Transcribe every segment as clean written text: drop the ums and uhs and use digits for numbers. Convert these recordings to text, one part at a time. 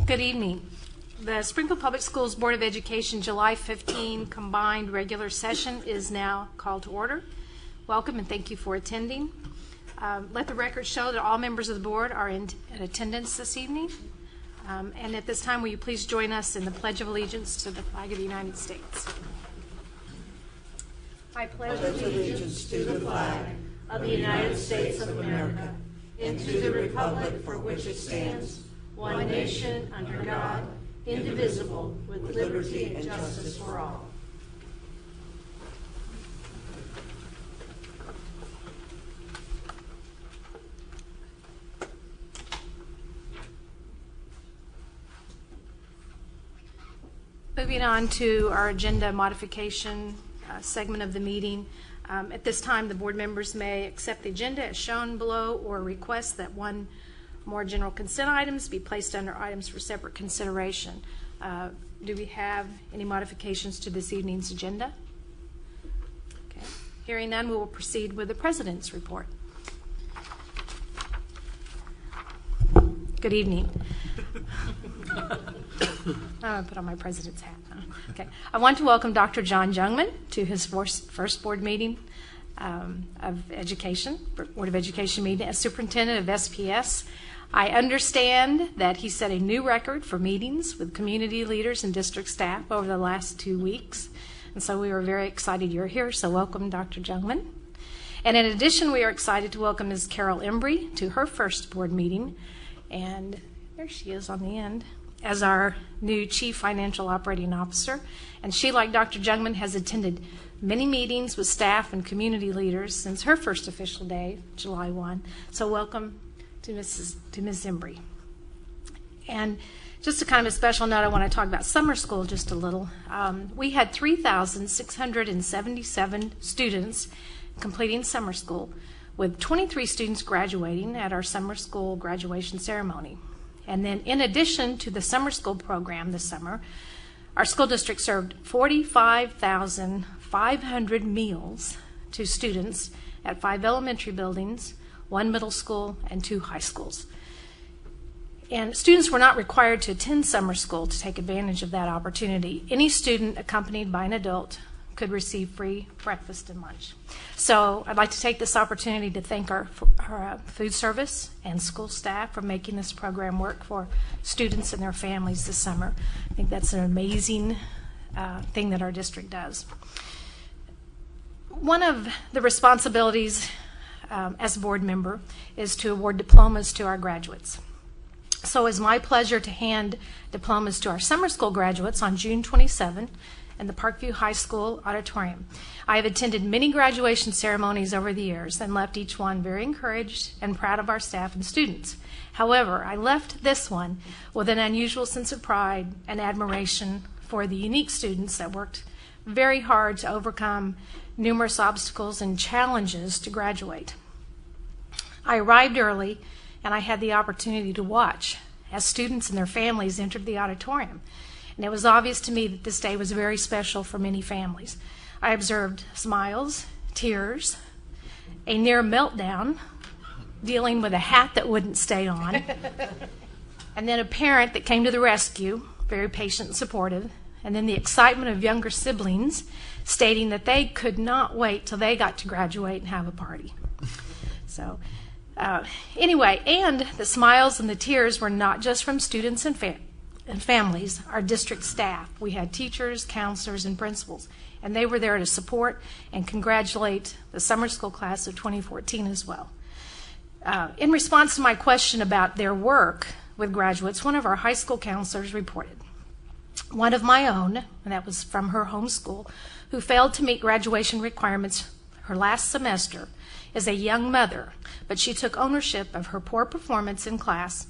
Good evening. The Springfield Public Schools Board of Education July 15 combined regular session is now called to order. Welcome and thank you for attending. Let the record show that all members of the board are in attendance this evening. And at this time, will you please join us in the Pledge of Allegiance to the flag of the United States. I pledge allegiance to the flag of the United States of America and to the republic for which it stands, one nation, under God, indivisible, with liberty and justice for all. Moving on to our agenda modification segment of the meeting. At this time, the board members may accept the agenda as shown below or request that one more general consent items be placed under items for separate consideration. Do we have any modifications to this evening's agenda? Okay. Hearing none, we will proceed with the President's report. Good evening. I'm going to put on my President's hat. Okay. I want to welcome Dr. John Jungman to his first board meeting of Education, Board of Education meeting as Superintendent of SPS. I understand that he set a new record for meetings with community leaders and district staff over the last 2 weeks. And so we are very excited you're here. So welcome, Dr. Jungman. And in addition, we are excited to welcome Ms. Carol Embry to her first board meeting. And there she is on the end, as our new Chief Financial Operating Officer. And she, like Dr. Jungman, has attended many meetings with staff and community leaders since her first official day, July 1. So welcome to Ms. Embry. And just a kind of a special note, I want to talk about summer school just a little. We had 3,677 students completing summer school, with 23 students graduating at our summer school graduation ceremony. And then in addition to the summer school program this summer, our school district served 45,500 meals to students at 5 elementary buildings, 1 middle school, and 2 high schools. And students were not required to attend summer school to take advantage of that opportunity. Any student accompanied by an adult could receive free breakfast and lunch. So I'd like to take this opportunity to thank our food service and school staff for making this program work for students and their families this summer. I think that's an amazing thing that our district does. One of the responsibilities as a board member is to award diplomas to our graduates. So it's my pleasure to hand diplomas to our summer school graduates on June 27 in the Parkview High School auditorium. I have attended many graduation ceremonies over the years and left each one very encouraged and proud of our staff and students. However, I left this one with an unusual sense of pride and admiration for the unique students that worked very hard to overcome numerous obstacles and challenges to graduate. I arrived early and I had the opportunity to watch as students and their families entered the auditorium. And it was obvious to me that this day was very special for many families. I observed smiles, tears, a near meltdown, dealing with a hat that wouldn't stay on, and then a parent that came to the rescue, very patient and supportive, and then the excitement of younger siblings stating that they could not wait till they got to graduate and have a party. So anyway, and the smiles and the tears were not just from students and families, our district staff. We had teachers, counselors, and principals, and they were there to support and congratulate the summer school class of 2014 as well. In response to my question about their work with graduates, one of our high school counselors reported, one of my own, and that was from her home school, who failed to meet graduation requirements her last semester, is a young mother, but she took ownership of her poor performance in class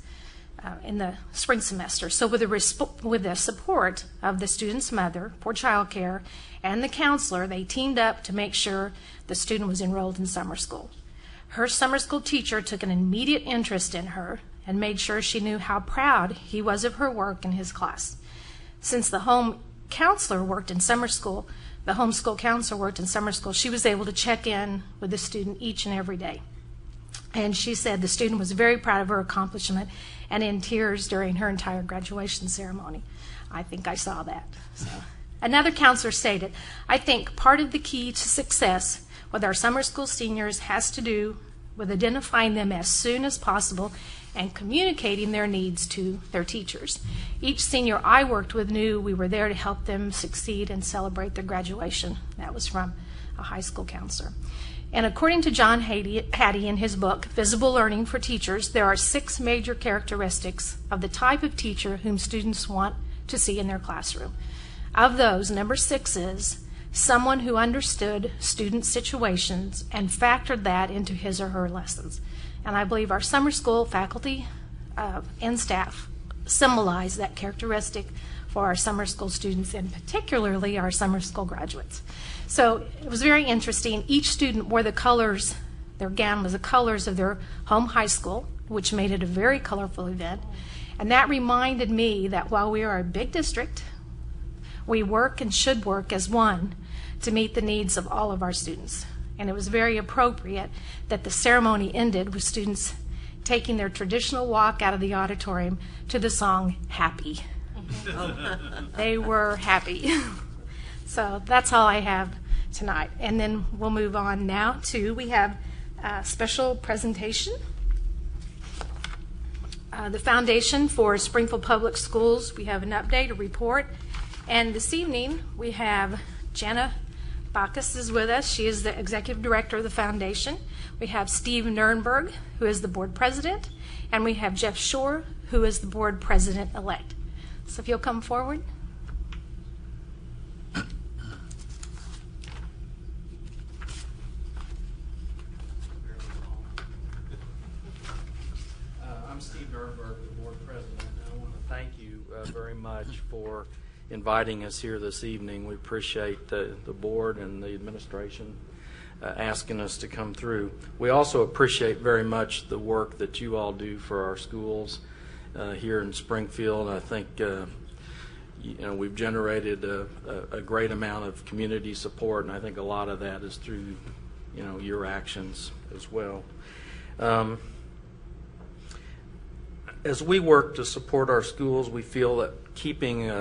in the spring semester. So with the support of the student's mother for child care and the counselor, they teamed up to make sure the student was enrolled in summer school. Her summer school teacher took an immediate interest in her and made sure she knew how proud he was of her work in his class. Since the home counselor worked in summer school, the homeschool counselor worked in summer school, she was able to check in with the student each and every day. And she said the student was very proud of her accomplishment and in tears during her entire graduation ceremony. I think I saw that. So. Another counselor stated, I think part of the key to success with our summer school seniors has to do with identifying them as soon as possible and communicating their needs to their teachers. Each senior I worked with knew we were there to help them succeed and celebrate their graduation. That was from a high school counselor. And according to John Hattie in his book, Visible Learning for Teachers, there are 6 major characteristics of the type of teacher whom students want to see in their classroom. Of those, number 6 is someone who understood student situations and factored that into his or her lessons. And I believe our summer school faculty and staff symbolize that characteristic for our summer school students, and particularly our summer school graduates. So it was very interesting. Each student wore the colors, their gown was the colors of their home high school, which made it a very colorful event. And that reminded me that while we are a big district, we work and should work as one to meet the needs of all of our students. And it was very appropriate that the ceremony ended with students taking their traditional walk out of the auditorium to the song Happy. They were happy. So that's all I have tonight. And then we'll move on now to, we have a special presentation. The Foundation for Springfield Public Schools, we have an update, a report. And this evening we have Jana Bacchus is with us. She is the Executive Director of the Foundation. We have Steve Nurnberg, who is the Board President. And we have Jeff Shore, who is the Board President-elect. So if you'll come forward. I'm Steve Nurnberg, the Board President, and I want to thank you very much for inviting us here this evening. We appreciate the board and the administration asking us to come through. We also appreciate very much the work that you all do for our schools here in Springfield. I think we've generated a great amount of community support, and I think a lot of that is through your actions as well. As we work to support our schools, we feel that keeping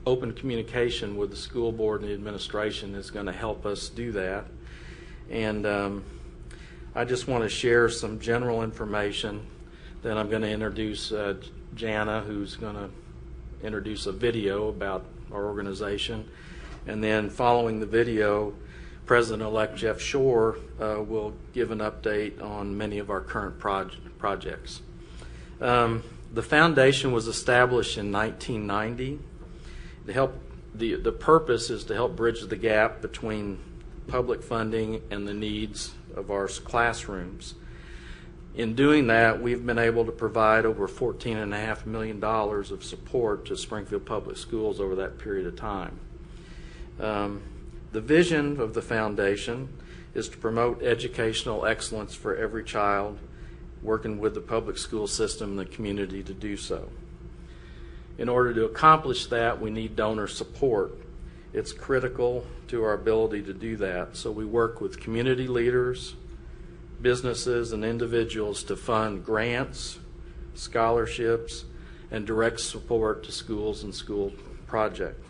open communication with the school board and the administration is going to help us do that. And I just want to share some general information. Then I'm going to introduce Jana, who's going to introduce a video about our organization. And then following the video, President-elect Jeff Shore will give an update on many of our current projects. The foundation was established in 1990 to help. The purpose is to help bridge the gap between public funding and the needs of our classrooms. In doing that, we've been able to provide over $14.5 million of support to Springfield Public Schools over that period of time. The vision of the foundation is to promote educational excellence for every child, working with the public school system and the community to do so. In order to accomplish that, we need donor support. It's critical to our ability to do that. So we work with community leaders, businesses, and individuals to fund grants, scholarships, and direct support to schools and school projects.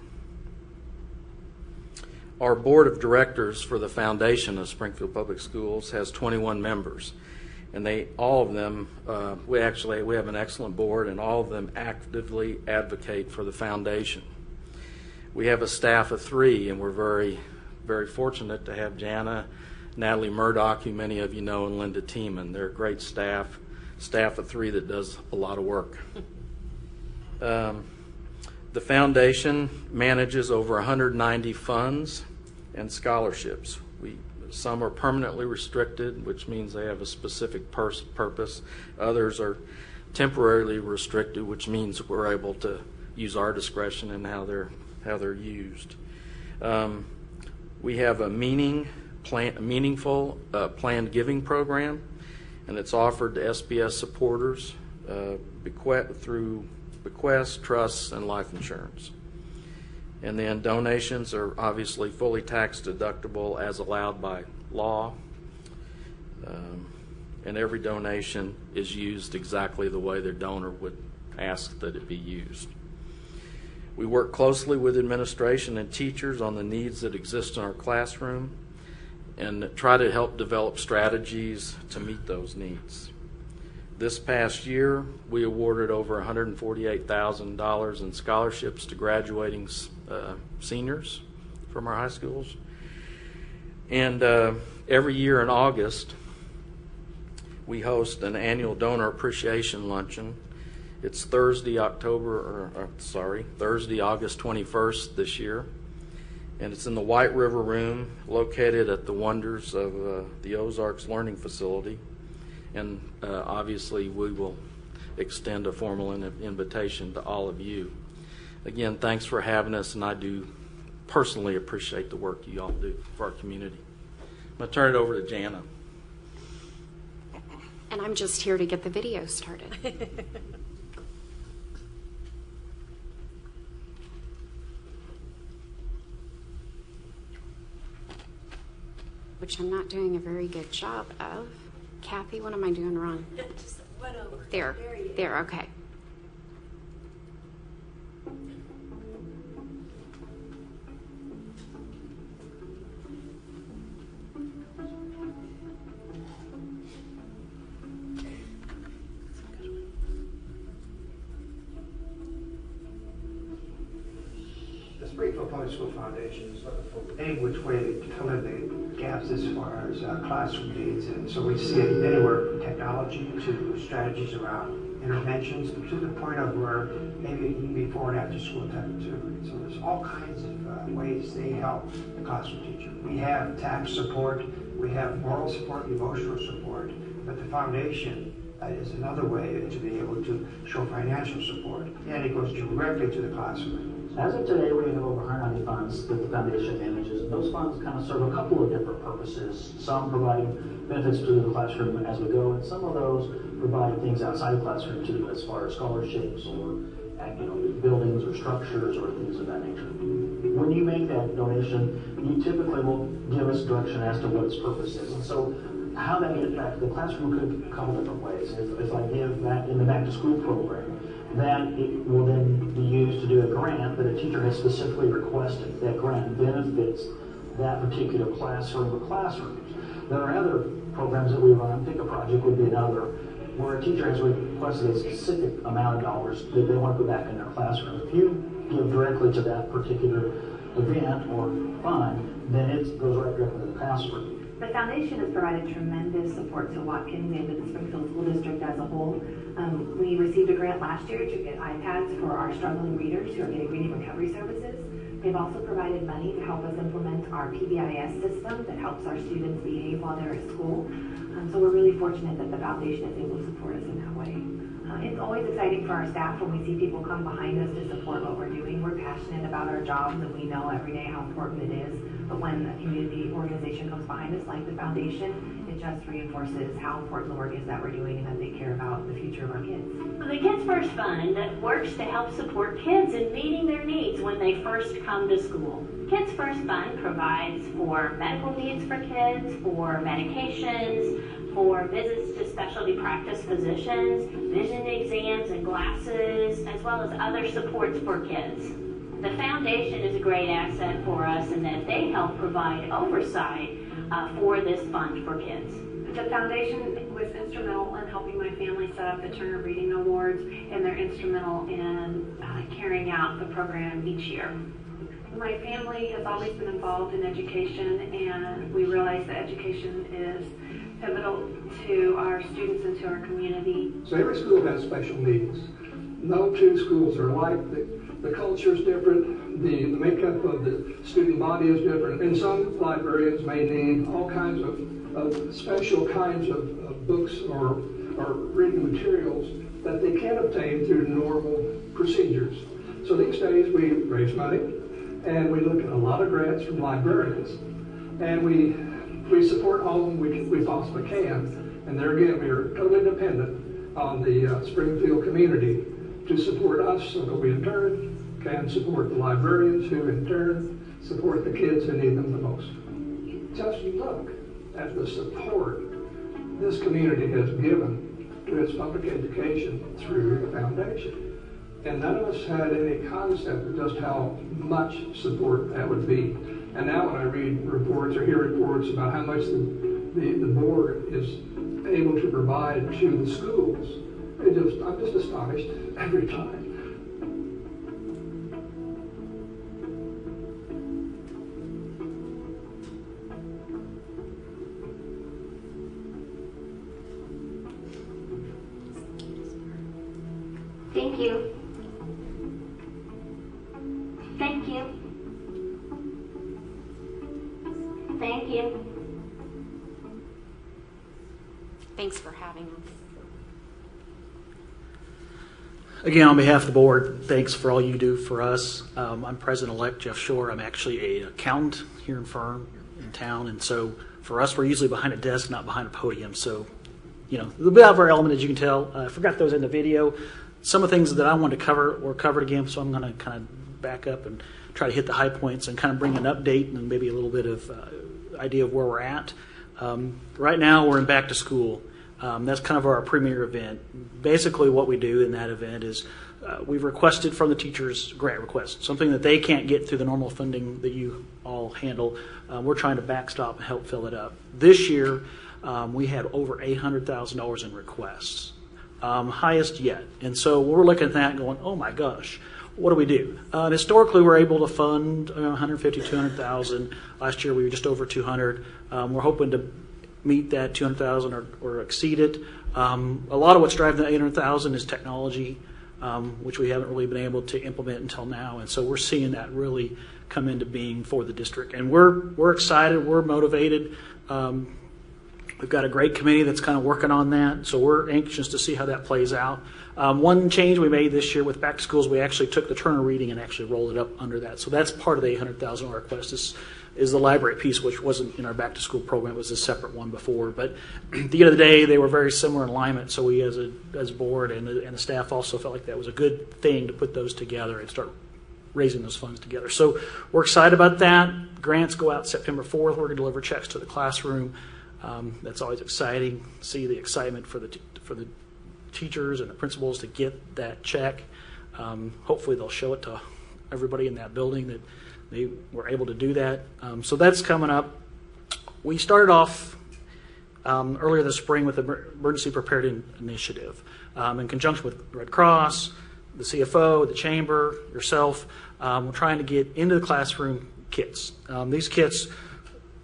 Our board of directors for the foundation of Springfield Public Schools has 21 members. And all of them, we have an excellent board, and all of them actively advocate for the foundation. We have a staff of 3, and we're very, very fortunate to have Jana, Natalie Murdoch, who many of you know, and Linda Tiemann. They're a great staff of 3 that does a lot of work. The foundation manages over 190 funds and scholarships. Some are permanently restricted, which means they have a specific purpose. Others are temporarily restricted, which means we're able to use our discretion in how they're used. We have a meaningful planned giving program, and it's offered to SPS supporters through bequests, trusts, and life insurance. And then donations are obviously fully tax deductible as allowed by law. and every donation is used exactly the way their donor would ask that it be used. We work closely with administration and teachers on the needs that exist in our classroom and try to help develop strategies to meet those needs. This past year, we awarded over $148,000 in scholarships to graduating seniors from our high schools. And every year in August, we host an annual donor appreciation luncheon. It's Thursday, August 21st this year. And it's in the White River Room, located at the Wonders of the Ozarks Learning Facility. And obviously, we will extend a formal invitation to all of you. Again, thanks for having us, and I do personally appreciate the work you all do for our community. I'm going to turn it over to Jana. And I'm just here to get the video started. Which I'm not doing a very good job of. Kathy, what am I doing wrong? Just one over. There, there, okay. The Springfield Public School Foundation is looking for any which way to fill in the gaps as far as classroom needs, and so we see it anywhere from technology to strategies around interventions to the point of where maybe even before and after school type of tutoring. So there's all kinds of ways they help the classroom teacher. We have tax support, we have moral support, emotional support, but the foundation is another way to be able to show financial support, and it goes directly to the classroom. As of today, we have over 190 funds that the foundation manages, and those funds kind of serve a couple of different purposes. Some providing benefits to the classroom as we go, and some of those provide things outside the classroom too, as far as scholarships or buildings or structures or things of that nature. When you make that donation, you typically will give us direction as to what its purpose is. And so how that gets back to the classroom could a couple different ways. If I give that in the back to school program, that it will then be used to do a grant that a teacher has specifically requested. That grant benefits that particular classroom or classrooms. There are other programs that we run. Pick a Project would be another, where a teacher has requested a specific amount of dollars that they want to put back in their classroom. If you give directly to that particular event or fund, then it goes right directly to the classroom. The foundation has provided tremendous support to Watkins and to the Springfield School District as a whole. We received a grant last year to get iPads for our struggling readers who are getting reading recovery services. They've also provided money to help us implement our PBIS system that helps our students behave while they're at school. So we're really fortunate that the foundation is able to support us in that way. It's always exciting for our staff when we see people come behind us to support what we're doing. We're passionate about our jobs and we know every day how important it is. But when a community organization comes behind us, like the foundation, it just reinforces how important the work is that we're doing and that they care about the future of our kids. The Kids First Fund works to help support kids in meeting their needs when they first come to school. Kids First Fund provides for medical needs for kids, for medications, for visits to specialty practice physicians, vision exams and glasses, as well as other supports for kids. The foundation is a great asset for us in that they help provide oversight for this fund for kids. The foundation was instrumental in helping my family set up the Turner Reading Awards, and they're instrumental in carrying out the program each year. My family has always been involved in education, and we realize that education is pivotal to our students and to our community. So every school has special needs. No two schools are alike. The culture is different. The makeup of the student body is different. And some librarians may need all kinds of special kinds of books or reading materials that they can't obtain through normal procedures. So these days we raise money and we look at a lot of grants from librarians, and we support all of them we possibly can. And there again, we are totally dependent on the Springfield community to support us so that we in turn can support the librarians who in turn support the kids who need them the most. Just look at the support this community has given to its public education through the foundation. And none of us had any concept of just how much support that would be. And now when I read reports or hear reports about how much the board is able to provide to the schools, I'm just astonished every time. Thank you. Thank you. Thank you. Thanks for having us. Again, on behalf of the board, thanks for all you do for us. I'm President-elect Jeff Shore. I'm actually an accountant here in town, and so for us, we're usually behind a desk, not behind a podium. So, a little bit out of our element, as you can tell. I forgot those in the video. Some of the things that I wanted to cover were covered again, so I'm going to kind of back up and try to hit the high points and kind of bring an update and maybe a little bit of idea of where we're at. Right now, we're in back to school. That's kind of our premier event. Basically, what we do in that event is we've requested from the teachers grant requests, something that they can't get through the normal funding that you all handle. We're trying to backstop and help fill it up. This year, we had over $800,000 in requests. Highest yet. And so we're looking at that and going, oh my gosh, what do we do? Historically, we're able to fund 150, 200,000. Last year, we were just over 200. We're hoping to meet that 200,000 or exceed it. A lot of what's driving that 800,000 is technology, which we haven't really been able to implement until now. And so we're seeing that really come into being for the district. And we're excited. We're motivated. We've got a great committee that's kind of working on that, so we're anxious to see how that plays out. One change we made this year with back to schools, we actually took the Turner reading and actually rolled it up under that. So that's part of the $800,000 request is the library piece, which wasn't in our back to school program. It was a separate one before. But at the end of the day, they were very similar in alignment. So we as a board and the staff also felt like that was a good thing to put those together and start raising those funds together. So we're excited about that. Grants go out September 4th. We're going to deliver checks to the classroom. That's always exciting. See the excitement for the teachers and the principals to get that check. Hopefully they'll show it to everybody in that building that they were able to do that. So that's coming up. We started off earlier this spring with the Emergency Prepared Initiative in conjunction with Red Cross, the CFO, the Chamber, yourself. We're trying to get into the classroom kits. These kits,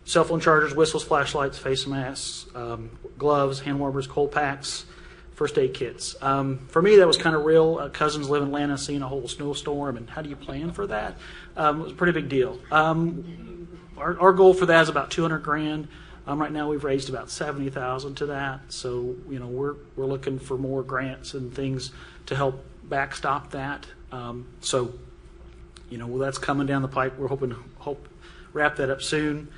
cell phone chargers, whistles, flashlights, face masks, gloves, hand warmers, cold packs, first aid kits. For me, that was kind of real. Cousins live in Atlanta, seeing a whole snowstorm, and how do you plan for that? It was a pretty big deal. Our goal for that is about $200,000. Right now, we've raised about $70,000 to that. So we're looking for more grants and things to help backstop that. That's coming down the pipe. We're hoping to wrap that up soon.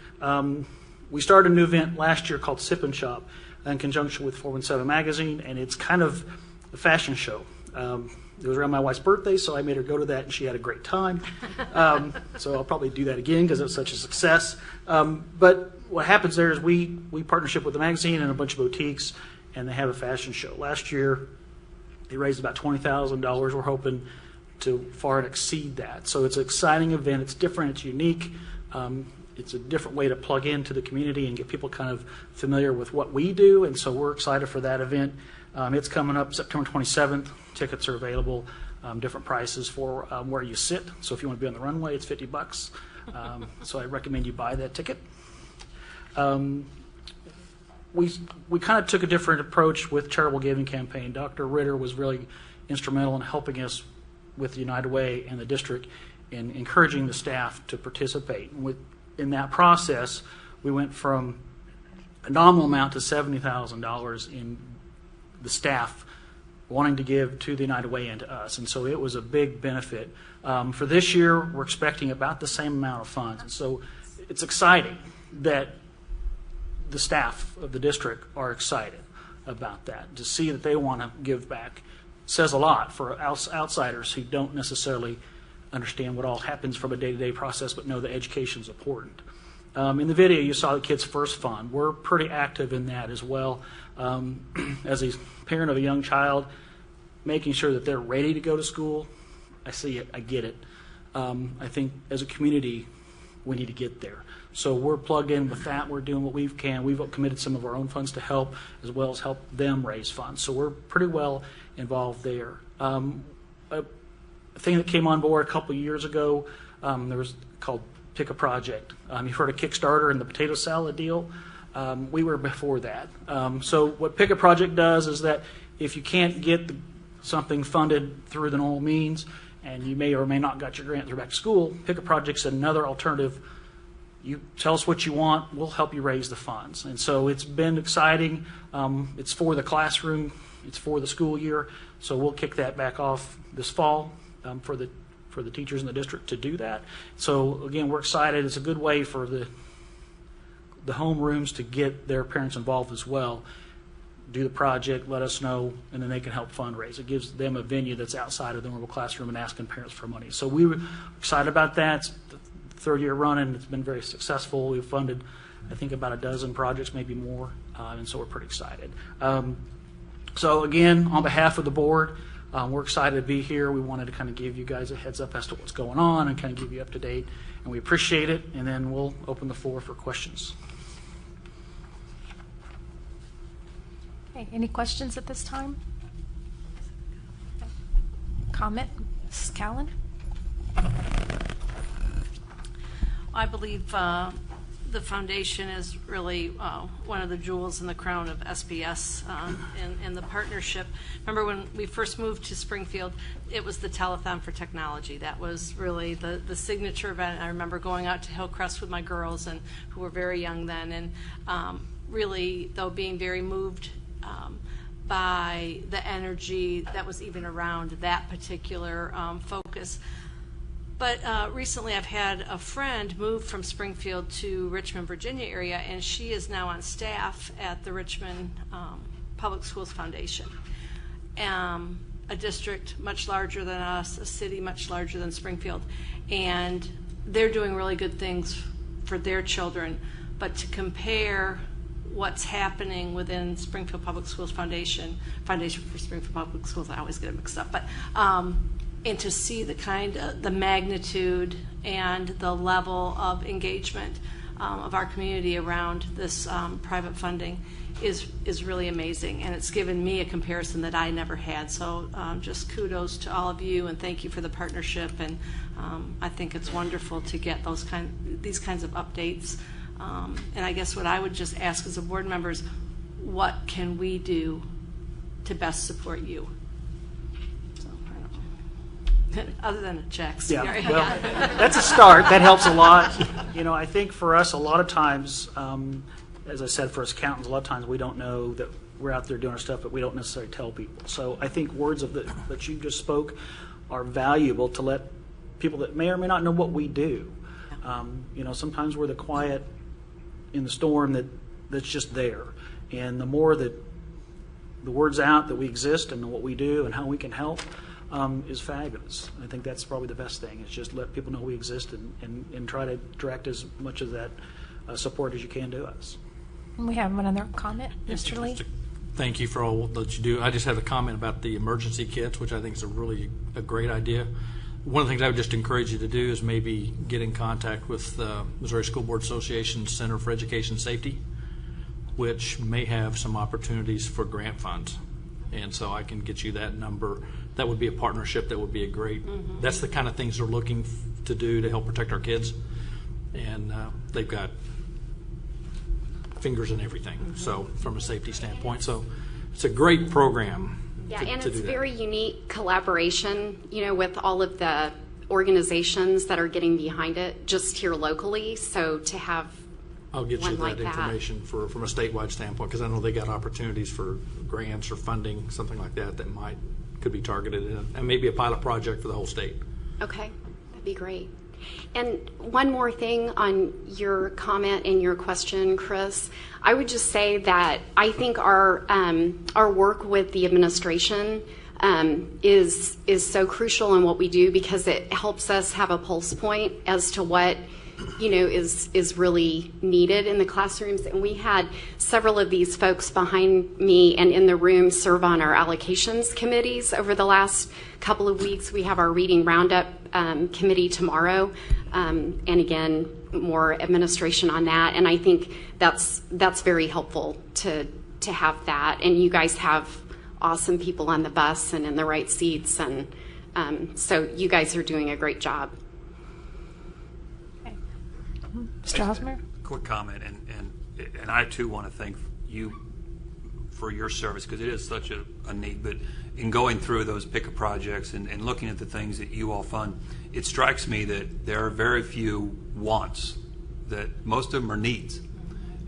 We started a new event last year called Sip and Shop in conjunction with 417 Magazine, and it's kind of a fashion show. It was around my wife's birthday, so I made her go to that, and she had a great time. So I'll probably do that again because it was such a success. But what happens there is we partnership with the magazine and a bunch of boutiques, and they have a fashion show. Last year, they raised about $20,000. We're hoping to far exceed that. So it's an exciting event. It's different. It's unique. It's a different way to plug into the community and get people kind of familiar with what we do, and so we're excited for that event. It's coming up September 27th. Tickets are available, different prices for where you sit. So if you want to be on the runway, it's $50. So I recommend you buy that ticket. We kind of took a different approach with charitable giving campaign. Dr. Ritter was really instrumental in helping us with the United Way and the district in encouraging the staff to participate. In that process, we went from a nominal amount to $70,000 in the staff wanting to give to the United Way and to us. And so it was a big benefit. For this year, we're expecting about the same amount of funds. And so it's exciting that the staff of the district are excited about that. To see that they want to give back says a lot for outsiders who don't necessarily understand what all happens from a day-to-day process, but know that education is important. In the video, you saw the Kids First Fund. We're pretty active in that as well. As a parent of a young child, making sure that they're ready to go to school, I see it, I get it. I think as a community, we need to get there. So we're plugged in with that. We're doing what we can. We've committed some of our own funds to help, as well as help them raise funds. So we're pretty well involved there. A thing that came on board a couple of years ago, there was called Pick a Project. You've heard of Kickstarter and the potato salad deal. We were before that. So what Pick a Project does is that if you can't get something funded through the normal means, and you may or may not got your grant through back to school, Pick a Project's another alternative. You tell us what you want, we'll help you raise the funds. And so it's been exciting. It's for the classroom, it's for the school year, so we'll kick that back off this fall for the teachers in the district to do that. So again, we're excited. It's a good way for the homerooms to get their parents involved as well. Do the project, let us know, and then they can help fundraise. It gives them a venue that's outside of the normal classroom and asking parents for money. So we were excited about that. It's the third year running. It's been very successful. We've funded, I think, about a dozen projects, maybe more, and so we're pretty excited. So again, on behalf of the board, we're excited to be here. We wanted to kind of give you guys a heads up as to what's going on and kind of give you up to date, and we appreciate it. And then we'll open the floor for questions. Okay, any questions at this time? Comment, Mrs. Callan? I believe the foundation is really one of the jewels in the crown of SBS and the partnership. Remember when we first moved to Springfield, it was the Telethon for Technology. That was really the signature event. I remember going out to Hillcrest with my girls, and who were very young then, and really, though, being very moved by the energy that was even around that particular focus. But recently I've had a friend move from Springfield to Richmond, Virginia area, and she is now on staff at the Richmond Public Schools Foundation. A district much larger than us, a city much larger than Springfield. And they're doing really good things for their children. But to compare what's happening within Springfield Public Schools Foundation for Springfield Public Schools, I always get it mixed up, but and to see the magnitude and the level of engagement of our community around this private funding is really amazing, and it's given me a comparison that I never had. So just kudos to all of you, and thank you for the partnership. And I think it's wonderful to get these kinds of updates. And I guess what I would just ask as a board member is, what can we do to best support you? So, I don't know. Other than checks. Yeah, well, that's a start. That helps a lot. You know, I think for us, a lot of times, as I said, for us accountants, a lot of times we don't know that we're out there doing our stuff, but we don't necessarily tell people. So I think words that you just spoke are valuable to let people that may or may not know what we do. You know, sometimes we're the quiet in the storm that's just there, and the more that the word's out that we exist and what we do and how we can help is fabulous. I think that's probably the best thing, is just let people know we exist and try to direct as much of that support as you can to us. We have another comment, Mr. Lee. Thank you for all that you do. I just have a comment about the emergency kits, which I think is a great idea. One of the things I would just encourage you to do is maybe get in contact with the Missouri School Board Association Center for Education Safety, which may have some opportunities for grant funds. And so I can get you that number. That would be a partnership that would be a great, that's the kind of things they're looking to do to help protect our kids. And they've got fingers in everything, so from a safety standpoint. So it's a great program. Yeah, and it's very unique collaboration, you know, with all of the organizations that are getting behind it just here locally. So to have I'll get you like that information from a statewide standpoint, because I know they got opportunities for grants or funding, something like that could be targeted, and maybe a pilot project for the whole state. Okay, that'd be great. And one more thing on your comment and your question, Chris. I would just say that I think our work with the administration is so crucial in what we do, because it helps us have a pulse point as to what is really needed in the classrooms. And we had several of these folks behind me and in the room serve on our allocations committees over the last couple of weeks. We have our reading roundup committee tomorrow, and again, more administration on that. And I think that's very helpful to have that. And you guys have awesome people on the bus and in the right seats, and so you guys are doing a great job. Mr. Hosmer? Quick comment, and I too want to thank you for your service, because it is such a need. But in going through those pick-up projects and looking at the things that you all fund, it strikes me that there are very few wants, that most of them are needs.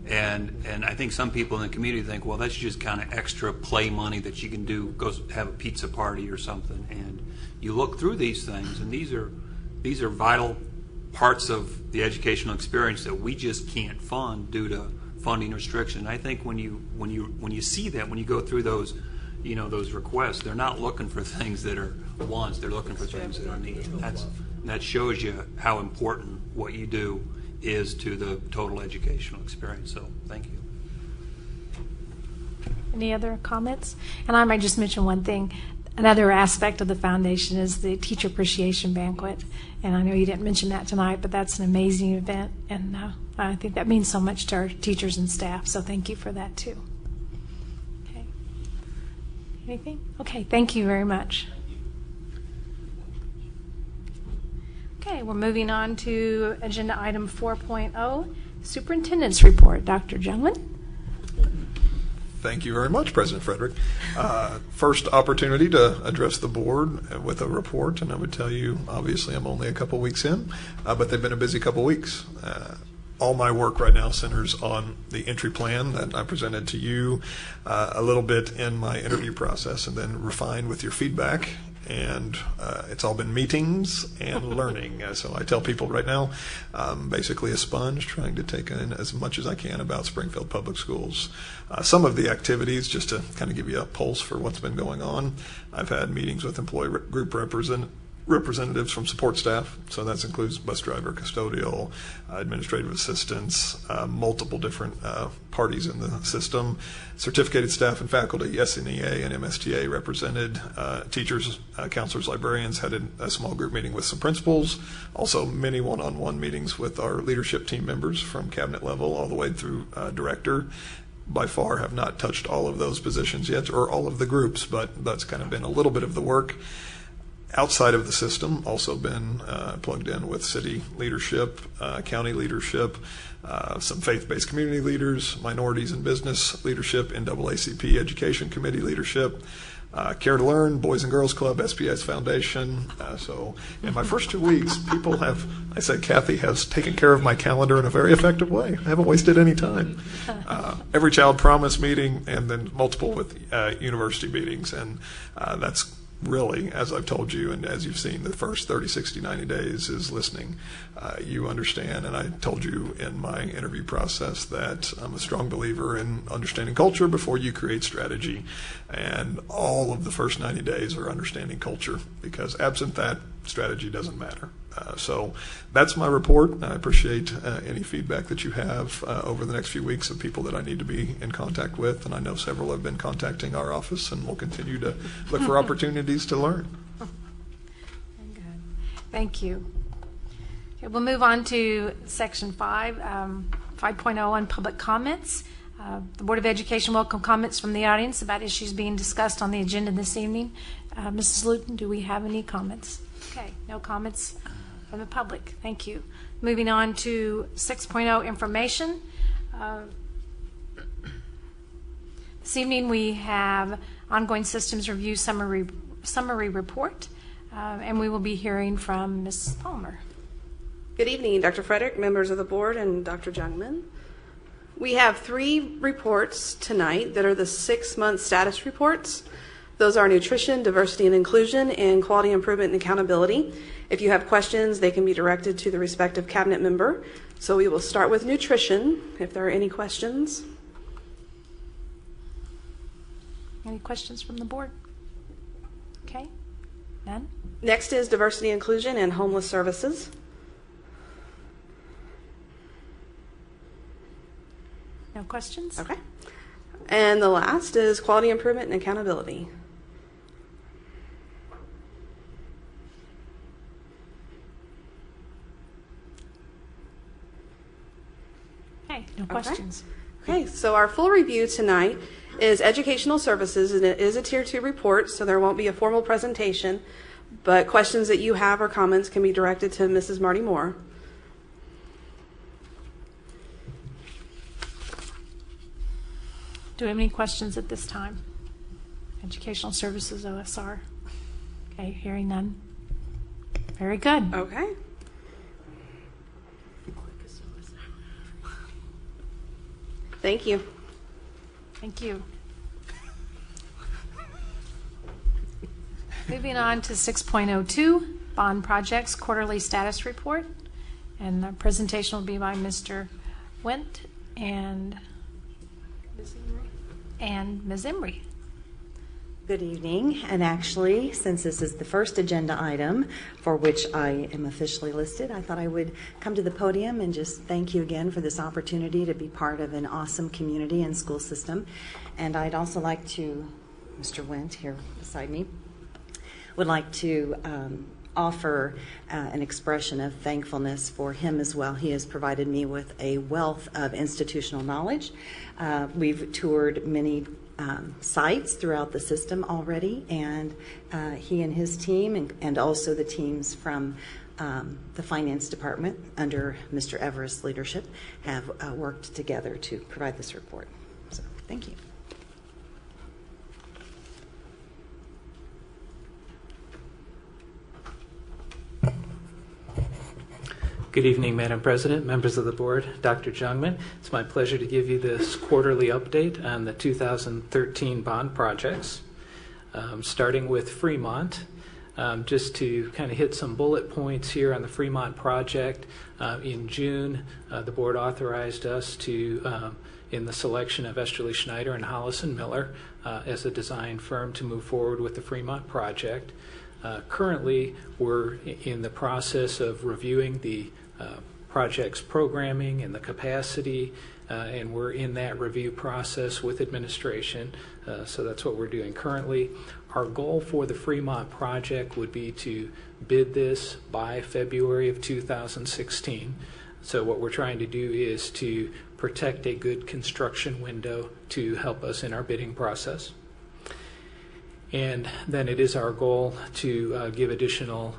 And I think some people in the community think, well, that's just kind of extra play money that you can do, go have a pizza party or something. And you look through these things, and these are vital parts of the educational experience that we just can't fund due to funding restriction. I think when you see that, when you go through those, those requests, they're not looking for things that are wants, they're looking for things that are needs. That shows you how important what you do is to the total educational experience. So thank you. Any other comments? And I might just mention one thing. Another aspect of the foundation is the Teacher Appreciation Banquet. And I know you didn't mention that tonight, but that's an amazing event. And I think that means so much to our teachers and staff. So thank you for that, too. Okay. Anything? Okay, thank you very much. Okay, we're moving on to agenda item 4.0, Superintendent's Report. Dr. Jungmann? Thank you very much, President Frederick. First opportunity to address the board with a report, and I would tell you, obviously, I'm only a couple weeks in, but they've been a busy couple weeks. All my work right now centers on the entry plan that I presented to you a little bit in my interview process, and then refined with your feedback. And it's all been meetings and learning. So I tell people right now, basically a sponge, trying to take in as much as I can about Springfield Public Schools. Some of the activities, just to kind of give you a pulse for what's been going on, I've had meetings with employee group representatives from support staff, so that includes bus driver, custodial, administrative assistants, multiple different parties in the system, certificated staff and faculty, SNEA and MSTA represented, teachers, counselors, librarians, had a small group meeting with some principals, also many one-on-one meetings with our leadership team members from cabinet level all the way through director. By far have not touched all of those positions yet, or all of the groups, but that's kind of been a little bit of the work. Outside of the system, also been plugged in with city leadership, county leadership, some faith-based community leaders, minorities in business leadership, NAACP Education Committee leadership, Care to Learn, Boys and Girls Club, SPS Foundation. So in my first 2 weeks, people have, I said, Kathy has taken care of my calendar in a very effective way. I haven't wasted any time. Every Child Promise meeting, and then multiple with university meetings, and that's really, as I've told you and as you've seen, the first 30, 60, 90 days is listening. You understand, and I told you in my interview process that I'm a strong believer in understanding culture before you create strategy. And all of the first 90 days are understanding culture, because absent that, strategy doesn't matter. So that's my report. I appreciate any feedback that you have over the next few weeks of people that I need to be in contact with, and I know several have been contacting our office, and we'll continue to look for opportunities to learn. Very good. Thank you. Okay, we'll move on to Section 5, 5.0 on public comments. The Board of Education welcome comments from the audience about issues being discussed on the agenda this evening. Mrs. Luton, do we have any comments? Okay, no comments from the public. Thank you. Moving on to 6.0 information. This evening we have ongoing systems review summary report, and we will be hearing from Ms. Palmer. Good evening, Dr. Frederick, members of the board, and Dr. Jungmann. We have 3 reports tonight that are the 6-month status reports. Those are nutrition, diversity and inclusion, and quality improvement and accountability. If you have questions, they can be directed to the respective cabinet member. So we will start with nutrition, if there are any questions. Any questions from the board? Okay, none? Next is diversity, inclusion, and homeless services. questions? Okay. And the last is quality improvement and accountability. Okay, no questions. Okay, so our full review tonight is educational services, and it is a Tier 2 report, so there won't be a formal presentation, but questions that you have or comments can be directed to Mrs. Marty Moore. Do we have any questions at this time? Educational Services, OSR. Okay, hearing none. Very good. Okay. Thank you. Thank you. Moving on to 6.02, Bond Projects Quarterly Status Report. And the presentation will be by Mr. Wendt and Ms. Embry. Good evening, and actually, since this is the first agenda item for which I am officially listed, I thought I would come to the podium and just thank you again for this opportunity to be part of an awesome community and school system. And I'd also like to, Mr. Wendt here beside me, would like to offer an expression of thankfulness for him as well. He has provided me with a wealth of institutional knowledge. We've toured many sites throughout the system already, and he and his team and also the teams from the finance department under Mr. Everest's leadership have worked together to provide this report. So thank you. Good evening, Madam President, members of the board, Dr. Jungman. It's my pleasure to give you this quarterly update on the 2013 bond projects, starting with Fremont. Just to kind of hit some bullet points here on the Fremont project. In June, the board authorized us to, in the selection of Esterly Schneider and Hollison Miller as a design firm to move forward with the Fremont project. Currently, we're in the process of reviewing the project's programming and the capacity, and we're in that review process with administration. So that's what we're doing currently. Our goal for the Fremont project would be to bid this by February of 2016. So what we're trying to do is to protect a good construction window to help us in our bidding process. And then it is our goal to give additional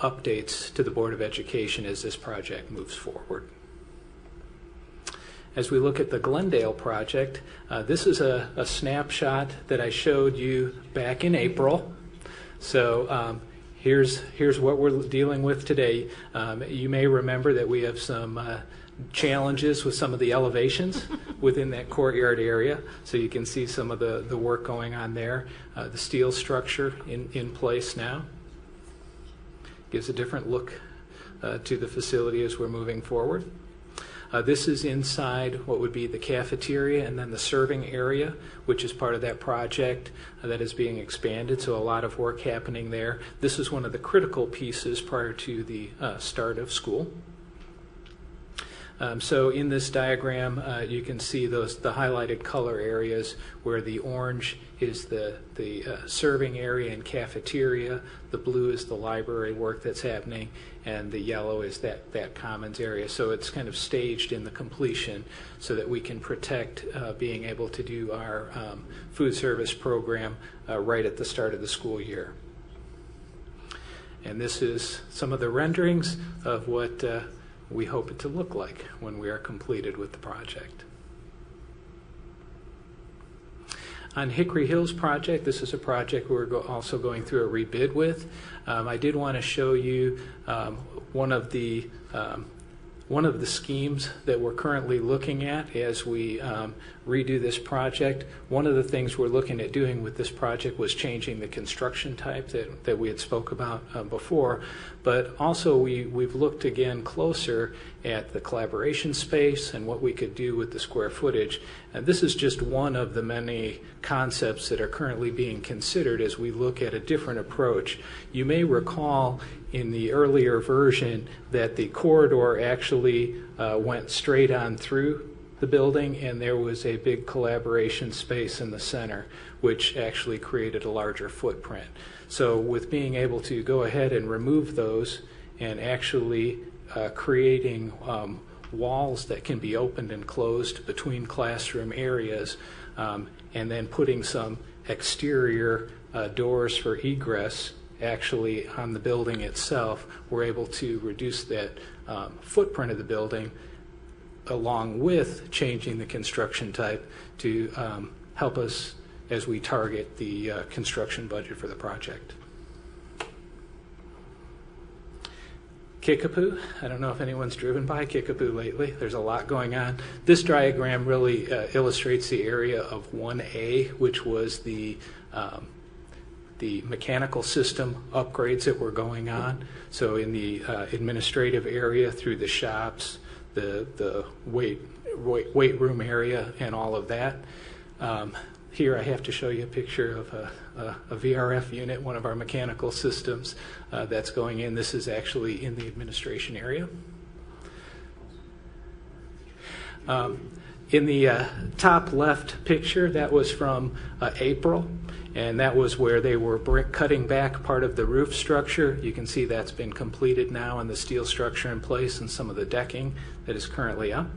updates to the Board of Education as this project moves forward. As we look at the Glendale project, this is a snapshot that I showed you back in April. So here's what we're dealing with today. You may remember that we have some challenges with some of the elevations within that courtyard area. So you can see some of the work going on there. The steel structure in place now. Gives a different look to the facility as we're moving forward. This is inside what would be the cafeteria and then the serving area, which is part of that project that is being expanded, so a lot of work happening there. This is one of the critical pieces prior to the start of school. So in this diagram, you can see the highlighted color areas where the orange is the serving area and cafeteria, the blue is the library work that's happening, and the yellow is that commons area. So it's kind of staged in the completion so that we can protect being able to do our food service program right at the start of the school year. And this is some of the renderings of what we hope it to look like when we are completed with the project. On Hickory Hills project, this is a project we're also going through a rebid with. I did want to show you one of the schemes that we're currently looking at as we redo this project. One of the things we're looking at doing with this project was changing the construction type that we had spoke about before, but also we've looked again closer at the collaboration space and what we could do with the square footage. And this is just one of the many concepts that are currently being considered as we look at a different approach. You may recall in the earlier version that the corridor actually went straight on through the building, and there was a big collaboration space in the center, which actually created a larger footprint. So with being able to go ahead and remove those and actually creating walls that can be opened and closed between classroom areas, and then putting some exterior doors for egress actually on the building itself, we're able to reduce that footprint of the building, along with changing the construction type to help us as we target the construction budget for the project. Kickapoo, I don't know if anyone's driven by Kickapoo lately. There's a lot going on. This diagram really illustrates the area of 1A, which was the mechanical system upgrades that were going on. So in the administrative area, through the shops, the weight room area, and all of that. Here I have to show you a picture of a VRF unit, one of our mechanical systems that's going in. This is actually in the administration area. In the top left picture, that was from April, and that was where they were cutting back part of the roof structure. You can see that's been completed now, and the steel structure in place, and some of the decking that is currently up.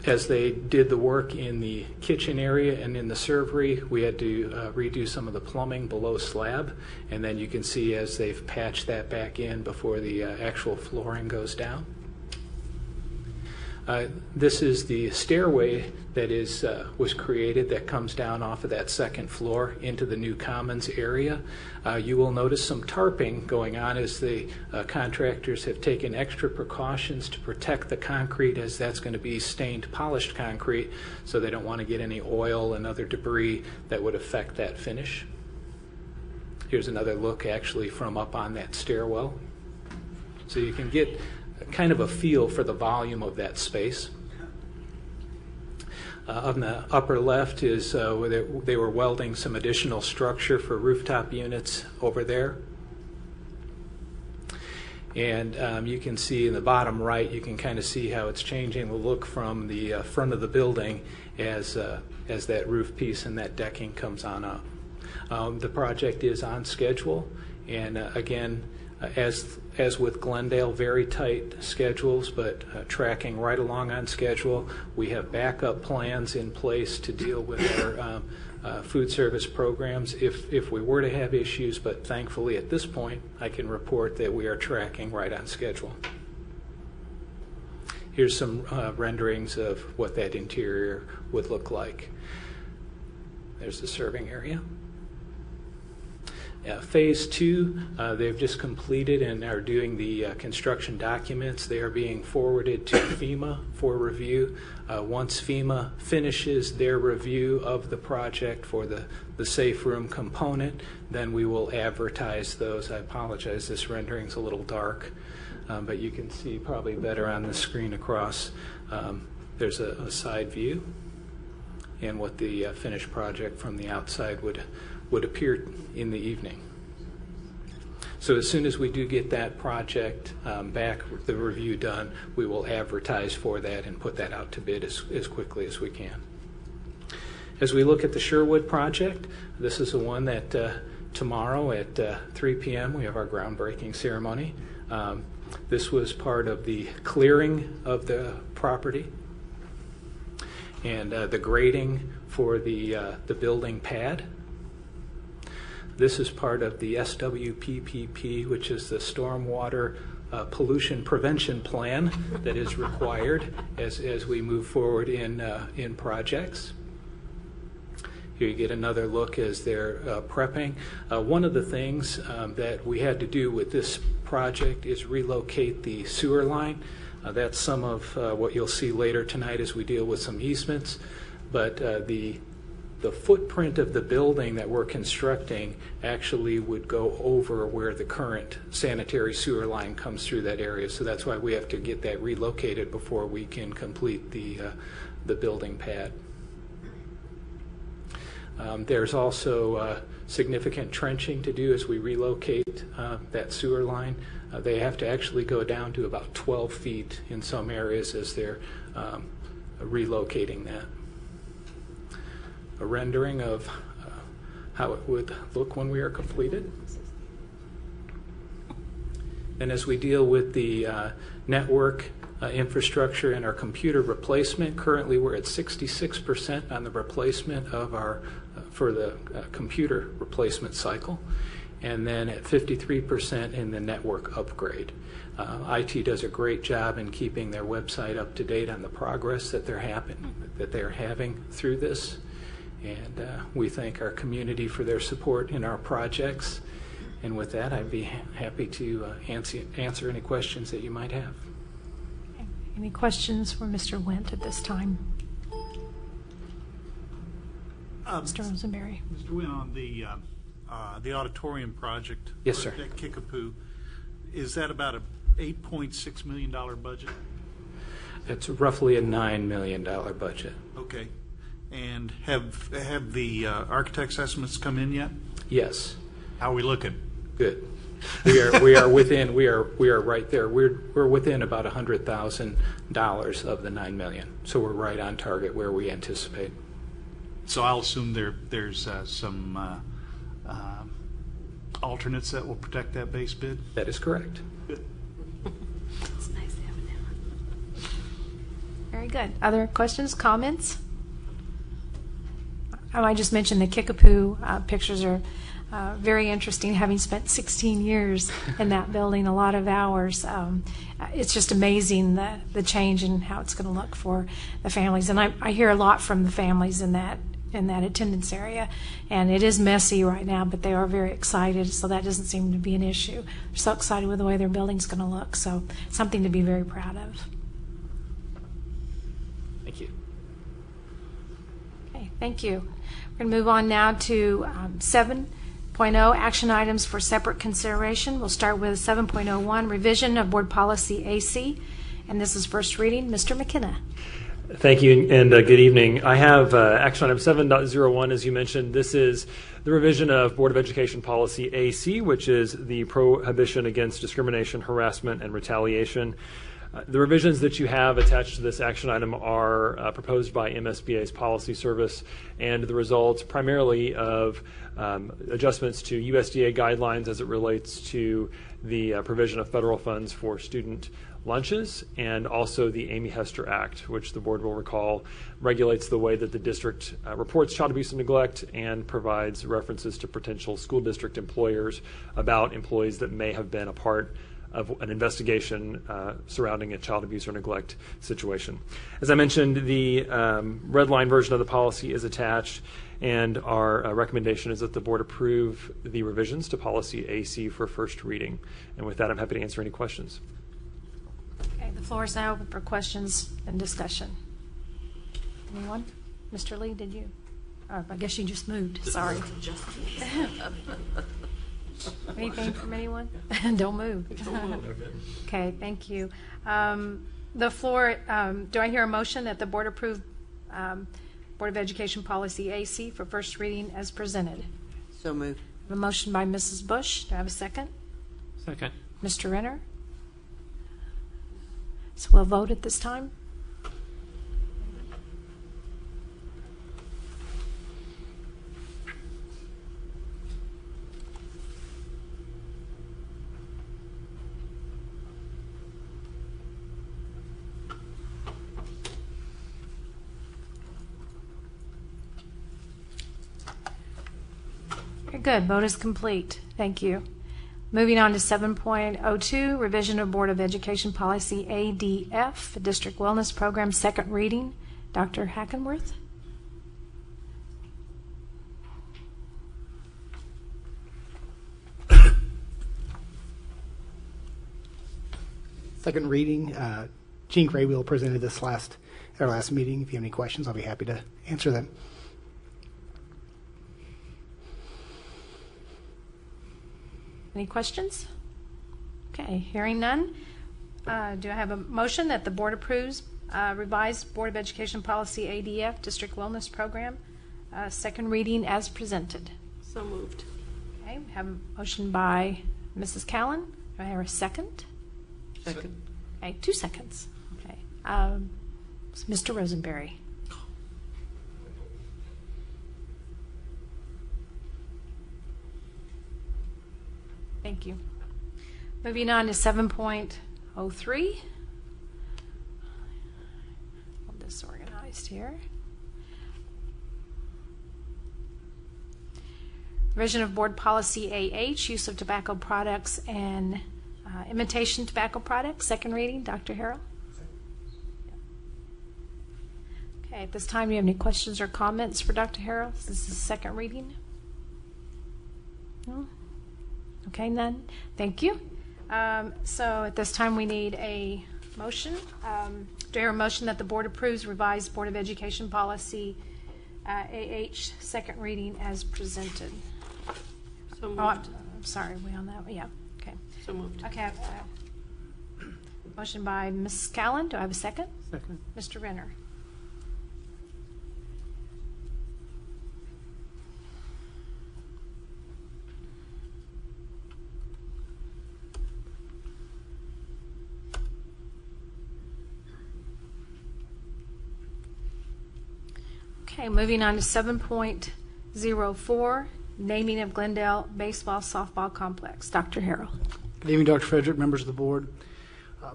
As they did the work in the kitchen area and in the servery, we had to redo some of the plumbing below slab, and then you can see as they've patched that back in before the actual flooring goes down. This is the stairway that was created that comes down off of that second floor into the new commons area. You will notice some tarping going on as the contractors have taken extra precautions to protect the concrete, as that's going to be stained polished concrete, so they don't want to get any oil and other debris that would affect that finish. Here's another look actually from up on that stairwell. So you can get kind of a feel for the volume of that space. On the upper left is where they were welding some additional structure for rooftop units over there. And you can see in the bottom right, you can kind of see how it's changing the look from the front of the building as that roof piece and that decking comes on up. The project is on schedule, and again, as with Glendale, very tight schedules, but tracking right along on schedule. We have backup plans in place to deal with our food service programs if we were to have issues, but thankfully at this point I can report that we are tracking right on schedule. Here's some renderings of what that interior would look like. There's the serving area. Phase 2, they've just completed and are doing the construction documents. They are being forwarded to FEMA for review. Once FEMA finishes their review of the project for the safe room component, then we will advertise those. I apologize, this rendering's a little dark, but you can see probably better on the screen across. There's a side view and what the finished project from the outside would appear in the evening. So as soon as we do get that project back, the review done, we will advertise for that and put that out to bid as quickly as we can. As we look at the Sherwood project, this is the one that tomorrow at 3 p.m. we have our groundbreaking ceremony. This was part of the clearing of the property and the grading for the building pad. This is part of the SWPPP, which is the Stormwater Pollution Prevention Plan that is required as we move forward in projects. Here you get another look as they're prepping. One of the things that we had to do with this project is relocate the sewer line. That's some of what you'll see later tonight as we deal with some easements. But the footprint of the building that we're constructing actually would go over where the current sanitary sewer line comes through that area. So that's why we have to get that relocated before we can complete the building pad. There's also significant trenching to do as we relocate that sewer line. They have to actually go down to about 12 feet in some areas as they're relocating that. A rendering of how it would look when we are completed. And as we deal with the network infrastructure and our computer replacement, currently we're at 66% on the replacement of our for the computer replacement cycle, and then at 53% in the network upgrade. IT does a great job in keeping their website up to date on the progress that they're having through this, and we thank our community for their support in our projects. And with that, I'd be happy to answer any questions that you might have. Any questions for Mr. Wendt at this time? Mr. Rosenberry. Mr. Wendt, on the auditorium project. Yes, sir. At Kickapoo, is that about a $8.6 million budget? It's roughly a $9 million budget. Okay. And have the architect's estimates come in yet? Yes. How are we looking? Good. We are within. We are right there. We're within about $100,000 of the $9 million. So we're right on target where we anticipate. So I'll assume there's some alternates that will protect that base bid? That is correct. Good. It's nice to have it now. Very good. Other questions, comments? I might just mention the Kickapoo pictures are very interesting, having spent 16 years in that building, a lot of hours. It's just amazing the change in how it's going to look for the families. And I hear a lot from the families in that attendance area. And it is messy right now, but they are very excited, so that doesn't seem to be an issue. They're so excited with the way their building's going to look, so something to be very proud of. Thank you. Okay, thank you. We're going to move on now to 7.0 action items for separate consideration. We'll start with 7.01 revision of board policy AC, and this is first reading. Mr. McKenna. Thank you, and good evening. I have action item 7.01, as you mentioned. This is the revision of Board of Education policy AC, which is the prohibition against discrimination, harassment, and retaliation. The revisions that you have attached to this action item are proposed by MSBA's policy service and the results primarily of adjustments to USDA guidelines as it relates to the provision of federal funds for student lunches, and also the Amy Hester Act, which the board will recall regulates the way that the district reports child abuse and neglect and provides references to potential school district employers about employees that may have been a part of an investigation surrounding a child abuse or neglect situation. As I mentioned, the red line version of the policy is attached, and our recommendation is that the board approve the revisions to policy AC for first reading. And with that, I'm happy to answer any questions. Okay, the floor is now open for questions and discussion. Anyone? Mr. Lee, did you? I guess you just moved. Sorry. Anything from anyone? Don't move. Okay, thank you. The floor, do I hear a motion that the board approve Board of Education policy AC for first reading as presented? So moved. A motion by Mrs. Bush. Do I have a second? Second. Mr. Renner? So we'll vote at this time. Very good. Vote is complete. Thank you. Moving on to 7.02, revision of Board of Education policy ADF, District Wellness Program, second reading. Dr. Hackenworth. Second reading. Gene Craywill presented this at our last meeting. If you have any questions, I'll be happy to answer them. Any questions? Okay, hearing none. Do I have a motion that the board approves revised Board of Education policy ADF, District Wellness Program, second reading as presented. So moved. Okay, we have a motion by Mrs. Callan. Do I hear a second? Second. Okay, 2 seconds. Okay. It's Mr. Rosenberry. Thank you. Moving on to 7.03. Hold this organized here. Revision of Board Policy AH, use of tobacco products and imitation tobacco products. Second reading. Dr. Harrell. Okay, at this time, do you have any questions or comments for Dr. Harrell? This is second reading. No? Okay, none. Thank you. So at this time, we need a motion. Do I hear a motion that the board approves revised Board of Education Policy AH second reading as presented? So moved. Oh, I'm sorry. We on that? Yeah. Okay. So moved. Okay. Motion by Mrs. Callan. Do I have a second? Second. Mr. Renner. Okay, moving on to 7.04, naming of Glendale Baseball Softball Complex. Dr. Harrell. Good evening, Dr. Frederick, members of the board.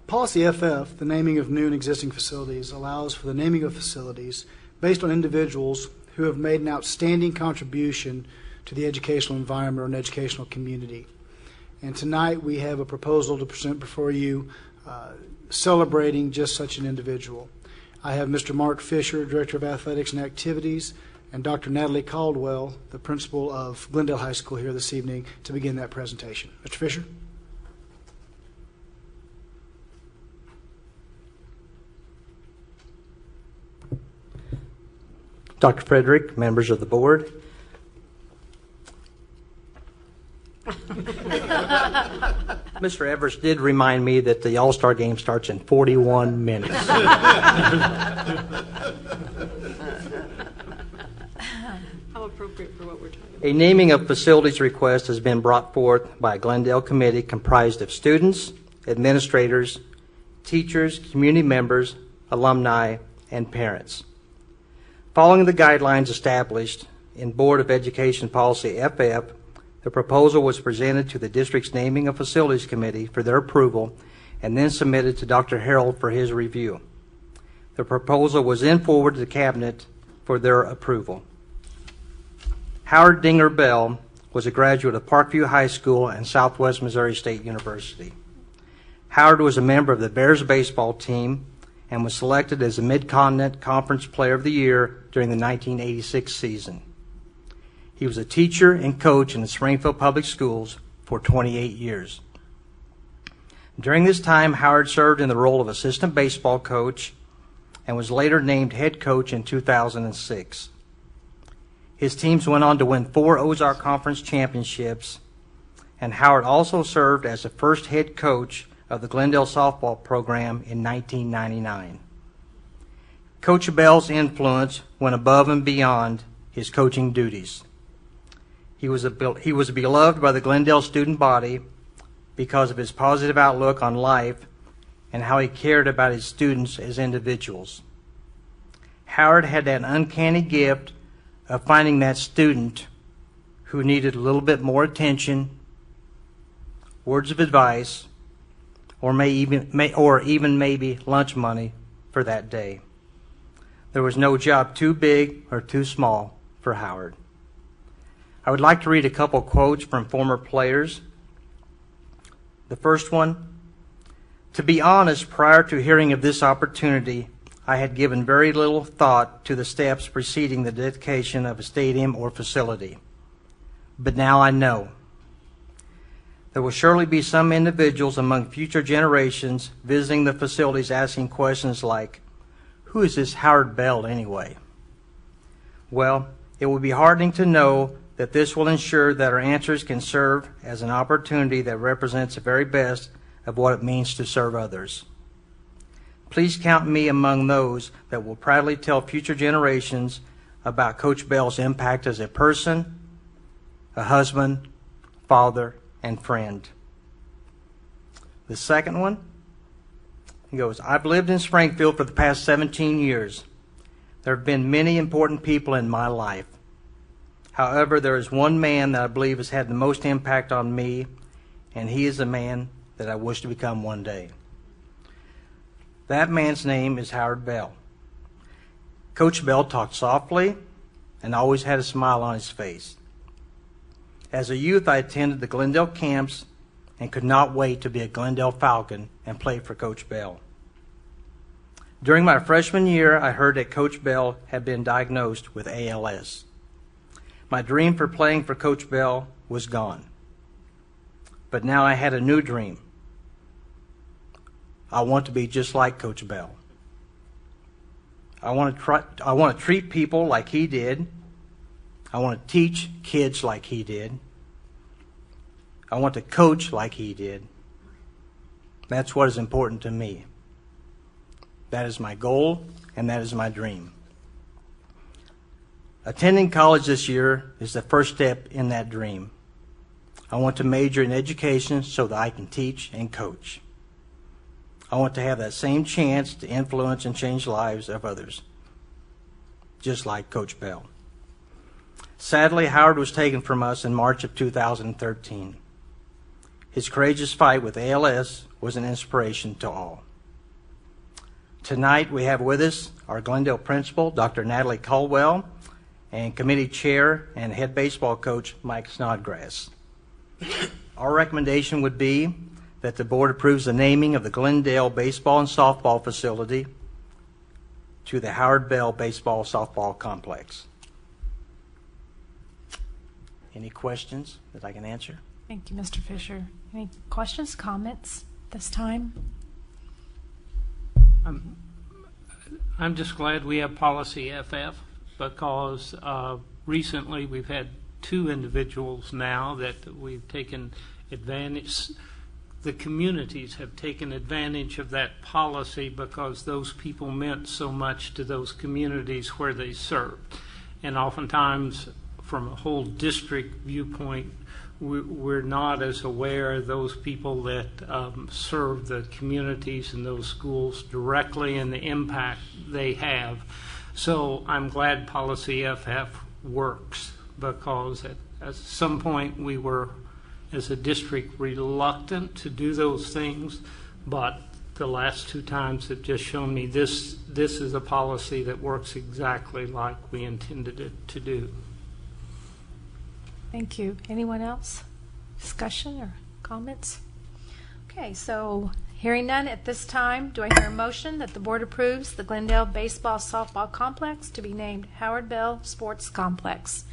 Policy FF, the naming of new and existing facilities, allows for the naming of facilities based on individuals who have made an outstanding contribution to the educational environment or an educational community. And tonight we have a proposal to present before you celebrating just such an individual. I have Mr. Mark Fisher, Director of Athletics and Activities, and Dr. Natalie Caldwell, the principal of Glendale High School, here this evening to begin that presentation. Mr. Fisher? Dr. Frederick, members of the board. Mr. Evers did remind me that the All-Star game starts in 41 minutes. How appropriate for what we're talking about. A naming of facilities request has been brought forth by a Glendale committee comprised of students, administrators, teachers, community members, alumni, and parents. Following the guidelines established in Board of Education Policy FF, the proposal was presented to the district's Naming of Facilities Committee for their approval and then submitted to Dr. Harrell for his review. The proposal was then forwarded to the Cabinet for their approval. Howard Dinger Bell was a graduate of Parkview High School and Southwest Missouri State University. Howard was a member of the Bears baseball team and was selected as the Mid-Continent Conference Player of the Year during the 1986 season. He was a teacher and coach in the Springfield Public Schools for 28 years. During this time, Howard served in the role of assistant baseball coach and was later named head coach in 2006. His teams went on to win 4 Ozark Conference championships, and Howard also served as the first head coach of the Glendale softball program in 1999. Coach Bell's influence went above and beyond his coaching duties. He was beloved by the Glendale student body because of his positive outlook on life and how he cared about his students as individuals. Howard had that uncanny gift of finding that student who needed a little bit more attention, words of advice, or even maybe lunch money for that day. There was no job too big or too small for Howard. I would like to read a couple quotes from former players. The first one, to be honest, prior to hearing of this opportunity, I had given very little thought to the steps preceding the dedication of a stadium or facility. But now I know. There will surely be some individuals among future generations visiting the facilities asking questions like, who is this Howard Bell anyway? Well, it will be heartening to know that this will ensure that our answers can serve as an opportunity that represents the very best of what it means to serve others. Please count me among those that will proudly tell future generations about Coach Bell's impact as a person, a husband, father, and friend. The second one, he goes, I've lived in Springfield for the past 17 years. There have been many important people in my life. However, there is one man that I believe has had the most impact on me, and he is the man that I wish to become one day. That man's name is Howard Bell. Coach Bell talked softly and always had a smile on his face. As a youth, I attended the Glendale camps and could not wait to be a Glendale Falcon and play for Coach Bell. During my freshman year, I heard that Coach Bell had been diagnosed with ALS. My dream for playing for Coach Bell was gone. But now I had a new dream. I want to be just like Coach Bell. I want to treat people like he did. I want to teach kids like he did. I want to coach like he did. That's what is important to me. That is my goal, and that is my dream. Attending college this year is the first step in that dream. I want to major in education so that I can teach and coach. I want to have that same chance to influence and change lives of others, just like Coach Bell. Sadly, Howard was taken from us in March of 2013. His courageous fight with ALS was an inspiration to all. Tonight we have with us our Glendale principal, Dr. Natalie Caldwell, and committee chair and head baseball coach, Mike Snodgrass. Our recommendation would be that the board approves the naming of the Glendale baseball and softball facility to the Howard Bell Baseball Softball Complex. Any questions that I can answer? Thank you, Mr. Fisher. Any questions, comments this time? I'm just glad we have policy FF because recently we've had two individuals now that we've taken advantage. The communities have taken advantage of that policy because those people meant so much to those communities where they served. And oftentimes, from a whole district viewpoint, we're not as aware of those people that serve the communities and those schools directly and the impact they have. So I'm glad Policy FF works because at some point we were, as a district, reluctant to do those things, but the last two times have just shown me this is a policy that works exactly like we intended it to do. Thank you. Anyone else? Discussion or comments? Okay, so hearing none at this time, do I hear a motion that the board approves the Glendale Baseball Softball Complex to be named Howard Bell Sports Complex?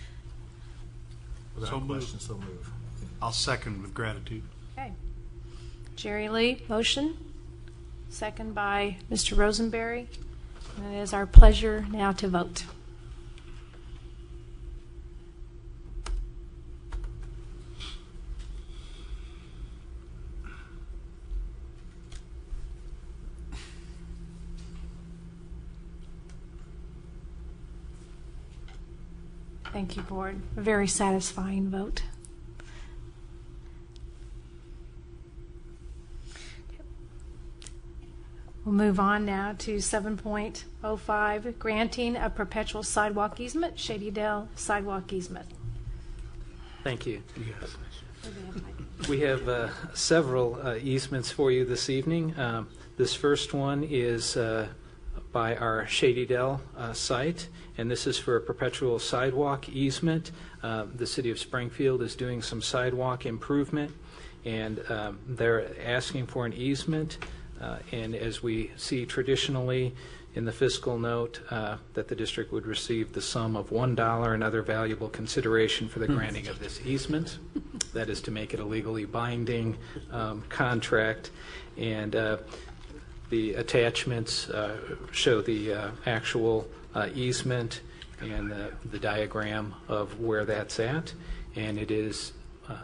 Without question, so move. I'll second with gratitude. Okay. Jerry Lee, motion. Second by Mr. Rosenberry. And it is our pleasure now to vote. Thank you, board. A very satisfying vote. We'll move on now to 7.05, granting a perpetual sidewalk easement, Shady Dell sidewalk easement. Thank you. We have several easements for you this evening. This first one is by our Shady Dell site, and this is for a perpetual sidewalk easement. The city of Springfield is doing some sidewalk improvement, and they're asking for an easement. And as we see traditionally in the fiscal note, that the district would receive the sum of $1 and other valuable consideration for the granting of this easement. That is to make it a legally binding contract. And the attachments show the actual easement and the diagram of where that's at. And it is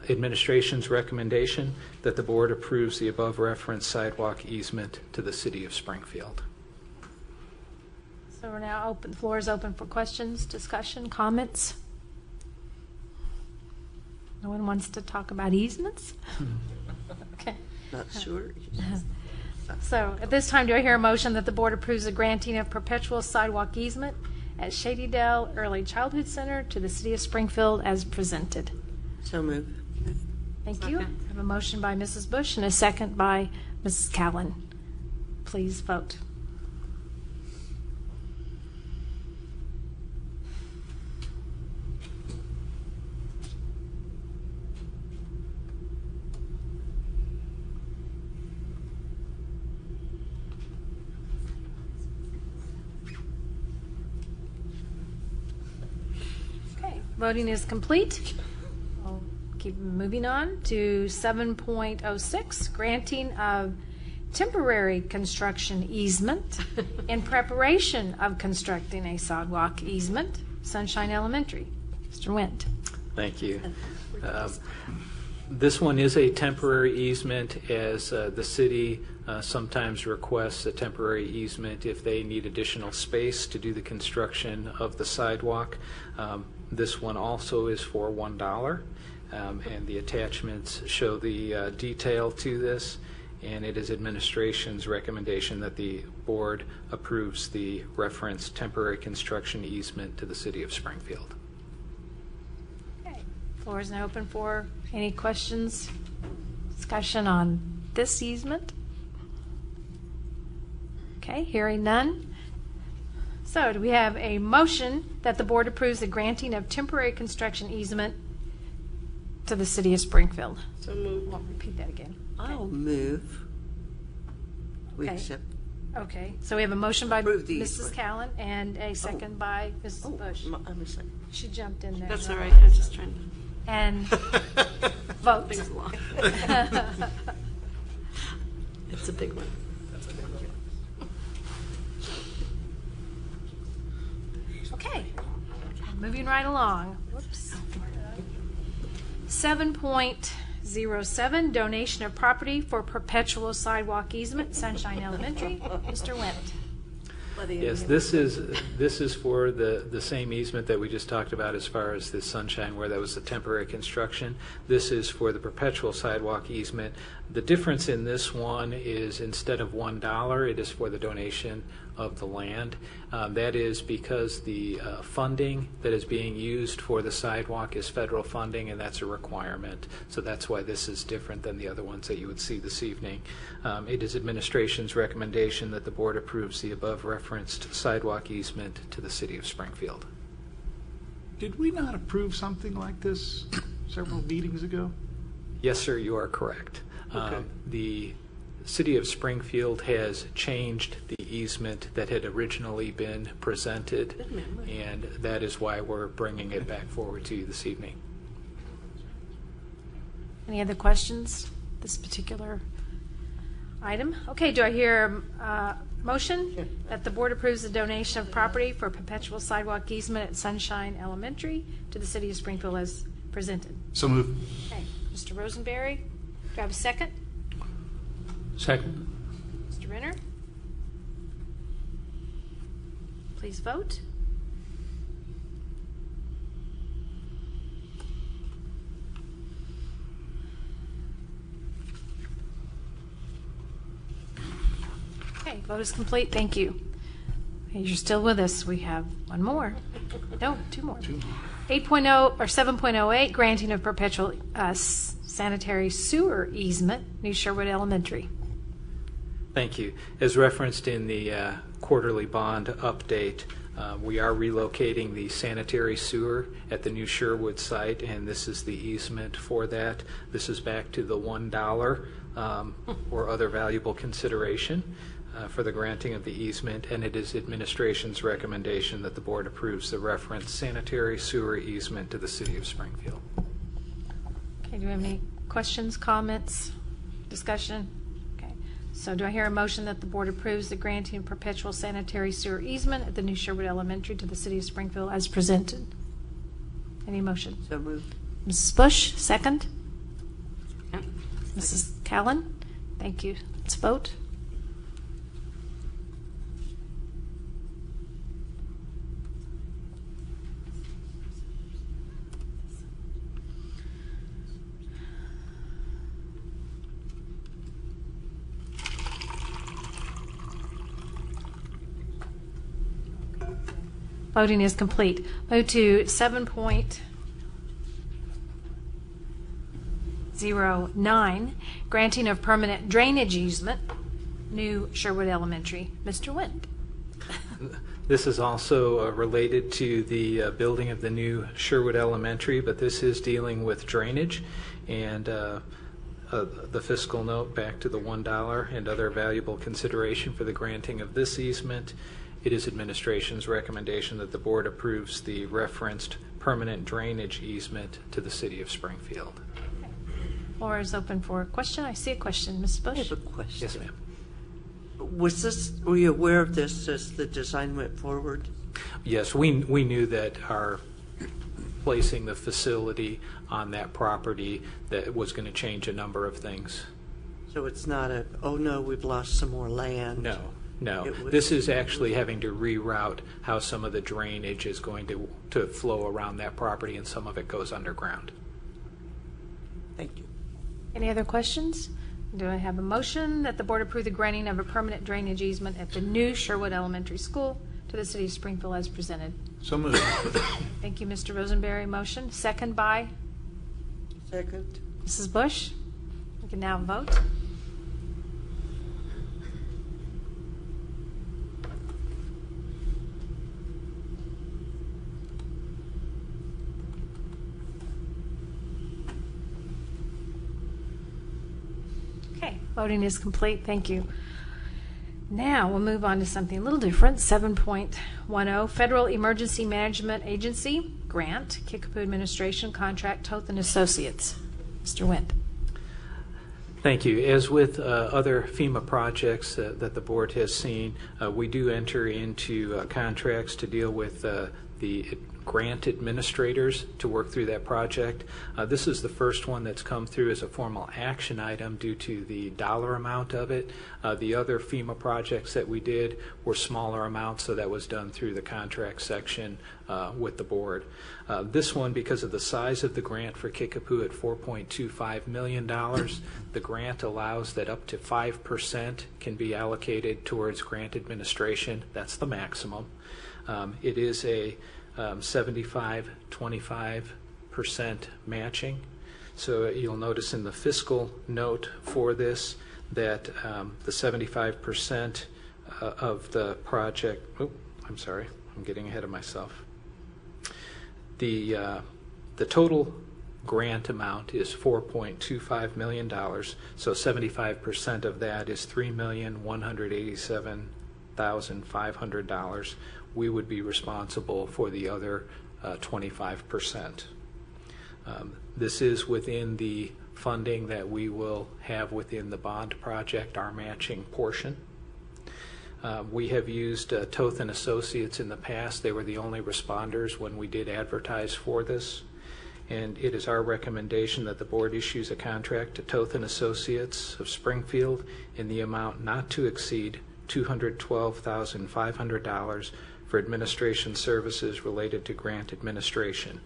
administration's recommendation that the board approves the above referenced sidewalk easement to the city of Springfield. Is So we're now open. The floor is open for questions, discussion, comments. No one wants to talk about easements? Okay. Not sure. So at this time, do I hear a motion that the board approves the granting of perpetual sidewalk easement at Shadydale Early Childhood Center to the city of Springfield as presented? So move. Thank you. I have a motion by Mrs. Bush and a second by Mrs. Callen. Please vote. Okay, voting is complete. I'll keep moving on to 7.06, granting of temporary construction easement in preparation of constructing a sidewalk easement, Sunshine Elementary. Mr. Wendt. Thank you. This one is a temporary easement, as the city sometimes requests a temporary easement if they need additional space to do the construction of the sidewalk. This one also is for $1, and the attachments show the detail to this, and it is administration's recommendation that the board approves the referenced temporary construction easement to the city of Springfield. Okay, floor is now open for any questions, discussion on this easement. Okay, hearing none. So do we have a motion that the board approves the granting of temporary construction easement to the city of Springfield? So move. Won't repeat that again. I'll move. We Okay. accept. Okay, so we have a motion by Approve the Mrs. easement. Callen and a second by Mrs. Bush. I'm a second. She jumped in there. That's all right. I was just trying to. And vote. Things along. It's a big one. Okay, moving right along. Whoops. 7.07, donation of property for perpetual sidewalk easement, Sunshine Elementary. Mr. Wendt. Yes, this is for the same easement that we just talked about as far as the Sunshine, where that was the temporary construction. This is for the perpetual sidewalk easement. The difference in this one is instead of $1, it is for the donation of the land. That is because the funding that is being used for the sidewalk is federal funding, and that's a requirement. So that's why this is different than the other ones that you would see this evening. It is administration's recommendation that the board approves the above referenced sidewalk easement to the city of Springfield. Did we not approve something like this several meetings ago? Yes, sir, you are correct. Okay. The city of Springfield has changed the easement that had originally been presented, and that is why we're bringing it back forward to you this evening. Any other questions? This particular item? Okay, do I hear a motion that the board approves the donation of property for perpetual sidewalk easement at Sunshine Elementary to the city of Springfield as presented? So move. Okay, Mr. Rosenberry, do I have a second? Second. Mr. Renner? Please vote. Okay, vote is complete. Thank you. Okay, you're still with us. We have one more. No, two more. 8.0 or 7.08, granting of perpetual sanitary sewer easement, New Sherwood Elementary. Thank you. As referenced in the quarterly bond update, we are relocating the sanitary sewer at the new Sherwood site, and this is the easement for that. This is back to the $1 or other valuable consideration for the granting of the easement, and it is administration's recommendation that the board approves the referenced sanitary sewer easement to the city of Springfield. Okay, do we have any questions, comments, discussion? Okay, so do I hear a motion that the board approves the granting of perpetual sanitary sewer easement at the new Sherwood Elementary to the city of Springfield as presented? Any motion? So moved. Mrs. Bush, second. Mrs. Callen, thank you. Let's vote. Voting is complete. Move to 7.09, granting of permanent drainage easement, New Sherwood Elementary. Mr. Wendt. This is also related to the building of the new Sherwood Elementary, but this is dealing with drainage and the fiscal note back to the $1 and other valuable consideration for the granting of this easement. It is administration's recommendation that the board approves the referenced permanent drainage easement to the city of Springfield. Floor is open for a question. I see a question. Ms. Bush? I have a question. Yes, ma'am. Were you aware of this as the design went forward? Yes, we knew that our placing the facility on that property that was going to change a number of things. So it's not a, oh no, we've lost some more land. No. This is actually having to reroute how some of the drainage is going to flow around that property, and some of it goes underground. Thank you. Any other questions? Do I have a motion that the board approve the granting of a permanent drainage easement at the new Sherwood Elementary School to the city of Springfield as presented? So moved. Thank you, Mr. Rosenberry. Motion. Second by? Second. Mrs. Bush? We can now vote. Okay, voting is complete. Thank you. Now we'll move on to something a little different. 7.10, Federal Emergency Management Agency Grant, Kickapoo Administration Contract, Toth and Associates. Mr. Wendt. Thank you. As with other FEMA projects that the board has seen, we do enter into contracts to deal with the grant administrators to work through that project. This is the first one that's come through as a formal action item due to the dollar amount of it. The other FEMA projects that we did were smaller amounts, so that was done through the contract section with the board. This one, because of the size of the grant for Kickapoo at $4.25 million, the grant allows that up to 5% can be allocated towards grant administration. That's the maximum. It is a 75-25% matching. So you'll notice in the fiscal note for this that the 75% of the project, I'm sorry, I'm getting ahead of myself. The total grant amount is $4.25 million, so 75% of that is $3,187,500. We would be responsible for the other 25%. This is within the funding that we will have within the bond project, our matching portion. We have used Toth and Associates in the past. They were the only responders when we did advertise for this. And it is our recommendation that the board issues a contract to Toth and Associates of Springfield in the amount not to exceed $212,500 for administration services related to grant administration.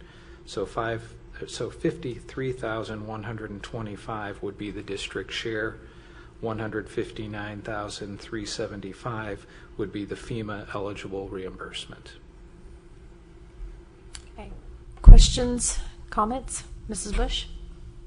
So $53,125 would be the district share. $159,375 would be the FEMA eligible reimbursement. Okay. Questions, comments? Mrs. Bush?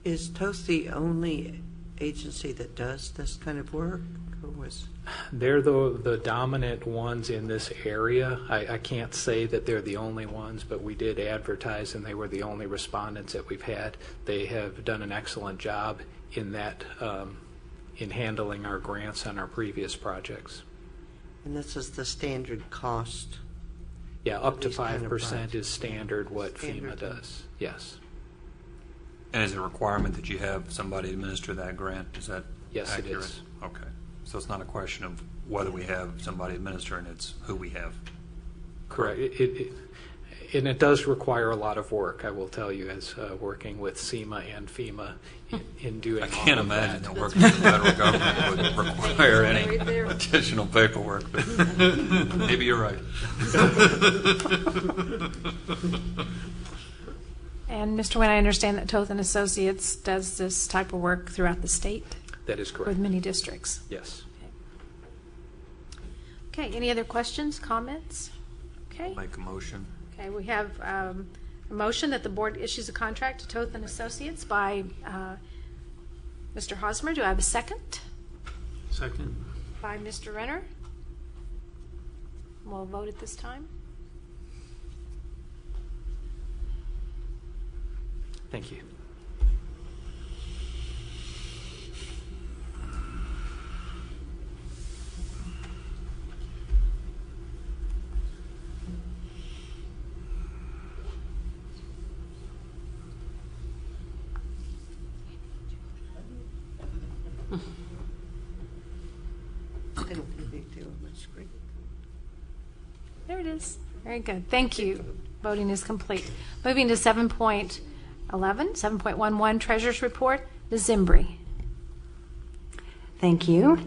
Is Toth the only agency that does this kind of work? Or was They're the dominant ones in this area. I can't say that they're the only ones, but we did advertise and they were the only respondents that we've had. They have done an excellent job in that in handling our grants on our previous projects. And this is the standard cost? Yeah, up to 5% is standard what FEMA does. Yes. And is it a requirement that you have somebody administer that grant? Is that Yes, accurate? it is. Okay. So it's not a question of whether we have somebody administering, it's who we have. Correct. And it does require a lot of work, I will tell you, as working with SEMA and FEMA in doing all of that. I can't imagine that working with the federal government would require any additional paperwork, but maybe you're right. And Mr. Wynn, I understand that Toth and Associates does this type of work throughout the state? That is correct. With many districts? Yes. Okay, any other questions, comments? Okay. Make a motion. Okay, we have a motion that the board issues a contract to Toth and Associates by Mr. Hosmer. Do I have a second? Second. By Mr. Renner. We'll vote at this time. Thank you. I don't think they do on my screen. There it is. Very good. Thank you. Voting is complete. Moving to 7.11, 7.11, Treasurer's Report. Ms. Zimbri. Thank you.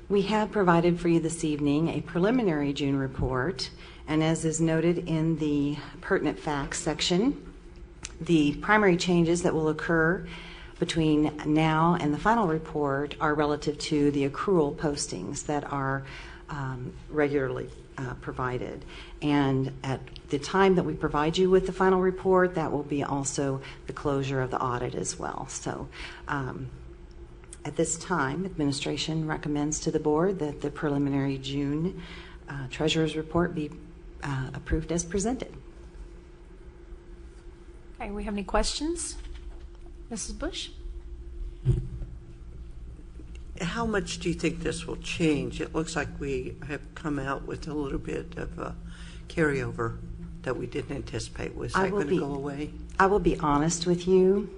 We have provided for you this evening a preliminary June report, and as is noted in the pertinent facts section, the primary changes that will occur between now and the final report are relative to the accrual postings that are regularly provided. And at the time that we provide you with the final report, that will be also the closure of the audit as well. So at this time, administration recommends to the board that the preliminary June Treasurer's Report be approved as presented. Okay, we have any questions? Mrs. Bush? How much do you think this will change? It looks like we have come out with a little bit of a carryover that we didn't anticipate. Was that going to go away? I will be honest with you.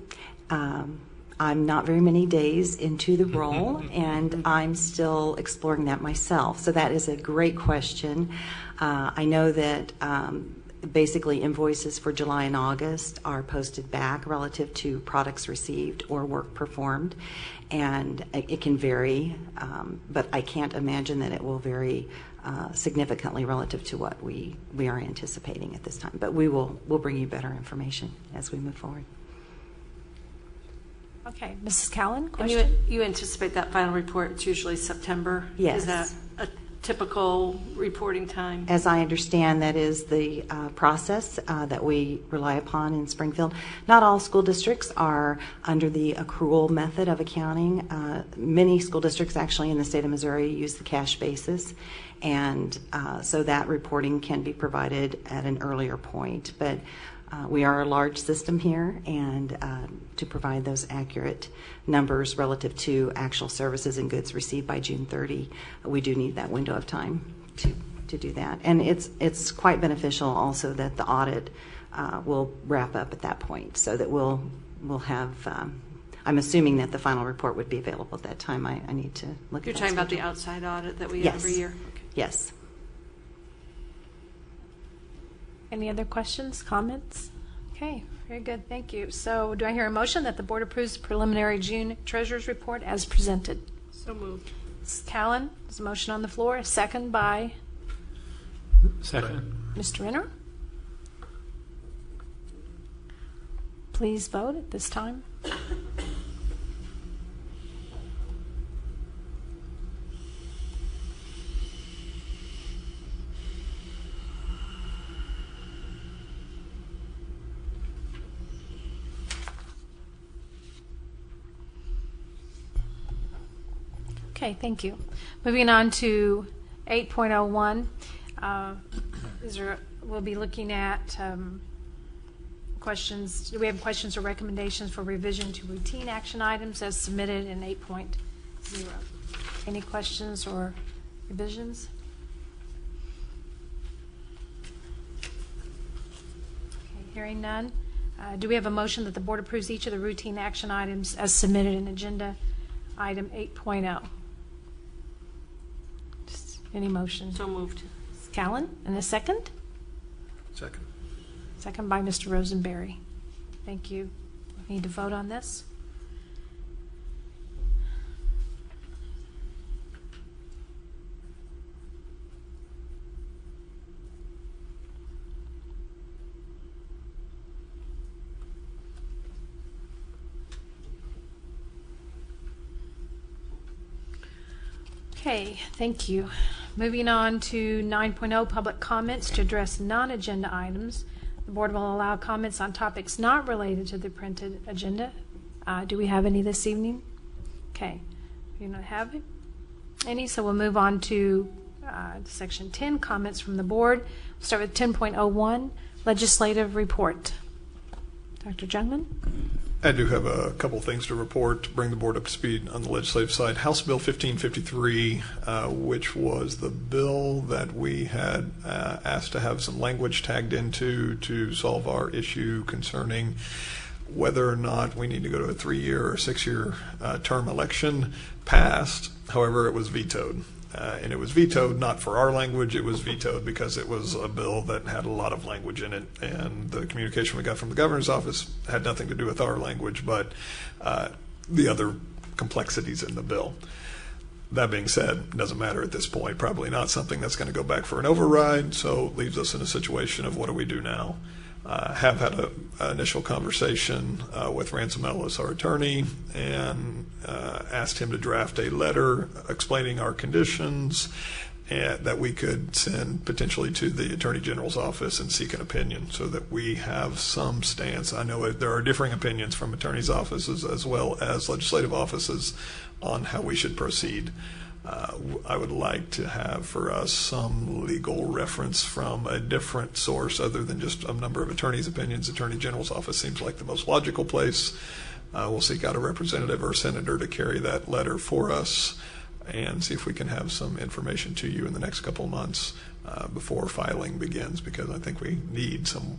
I'm not very many days into the role, and I'm still exploring that myself. So that is a great question. I know that basically invoices for July and August are posted back relative to products received or work performed, and it can vary, but I can't imagine that it will vary significantly relative to what we are anticipating at this time. But we'll bring you better information as we move forward. Okay, Mrs. Callan, And question? you anticipate that final report, it's usually September? Yes. Is that a typical reporting time? As I understand, that is the process that we rely upon in Springfield. Not all school districts are under the accrual method of accounting. Many school districts actually in the state of Missouri use the cash basis, and so that reporting can be provided at an earlier point. But we are a large system here, and to provide those accurate numbers relative to actual services and goods received by June 30, we do need that window of time to do that. And it's quite beneficial also that the audit will wrap up at that point, so that we'll have, I'm assuming that the final report would be available at that time. I need to look You're at that talking about the schedule. outside audit that we Yes. have every year? Yes. Any other questions, comments? Okay, very good, thank you. So do I hear a motion that the board approves preliminary June Treasurer's Report as presented? So moved. Mrs. Callan, there's a motion on the floor, a second by Second. Mr. Renner. Please vote at this time. Okay, thank you. Moving on to 8.01. We'll be looking at questions. Do we have questions or recommendations for revision to routine action items as submitted in 8.0? Any questions or revisions? Okay, hearing none. Do we have a motion that the board approves each of the routine action items as submitted in agenda item 8.0? Any motion? So moved. Ms. Callan, and a second? Second. Second by Mr. Rosenberry. Thank you. We need to vote on this. Okay, thank you. Moving on to 9.0, public comments to address non-agenda items. The board will allow comments on topics not related to the printed agenda. Do we have any this evening? Okay. We do not have any, so we'll move on to Section 10, comments from the board. We'll start with 10.01, legislative report. Dr. Jungman? I do have a couple things to report to bring the board up to speed on the legislative side. House Bill 1553, which was the bill that we had asked to have some language tagged into to solve our issue concerning whether or not we need to go to a 3-year or 6-year term election, passed. However, it was vetoed. And it was vetoed not for our language, it was vetoed because it was a bill that had a lot of language in it, and the communication we got from the governor's office had nothing to do with our language, but the other complexities in the bill. That being said, it doesn't matter at this point, probably not something that's going to go back for an override, so it leaves us in a situation of what do we do now? Have had an initial conversation with Ransom Ellis, our attorney, and asked him to draft a letter explaining our conditions and that we could send potentially to the Attorney General's office and seek an opinion so that we have some stance. I know there are differing opinions from attorneys' offices as well as legislative offices on how we should proceed. I would like to have for us some legal reference from a different source other than just a number of attorneys' opinions. Attorney General's office seems like the most logical place. We'll seek out a representative or a senator to carry that letter for us and see if we can have some information to you in the next couple of months before filing begins, because I think we need some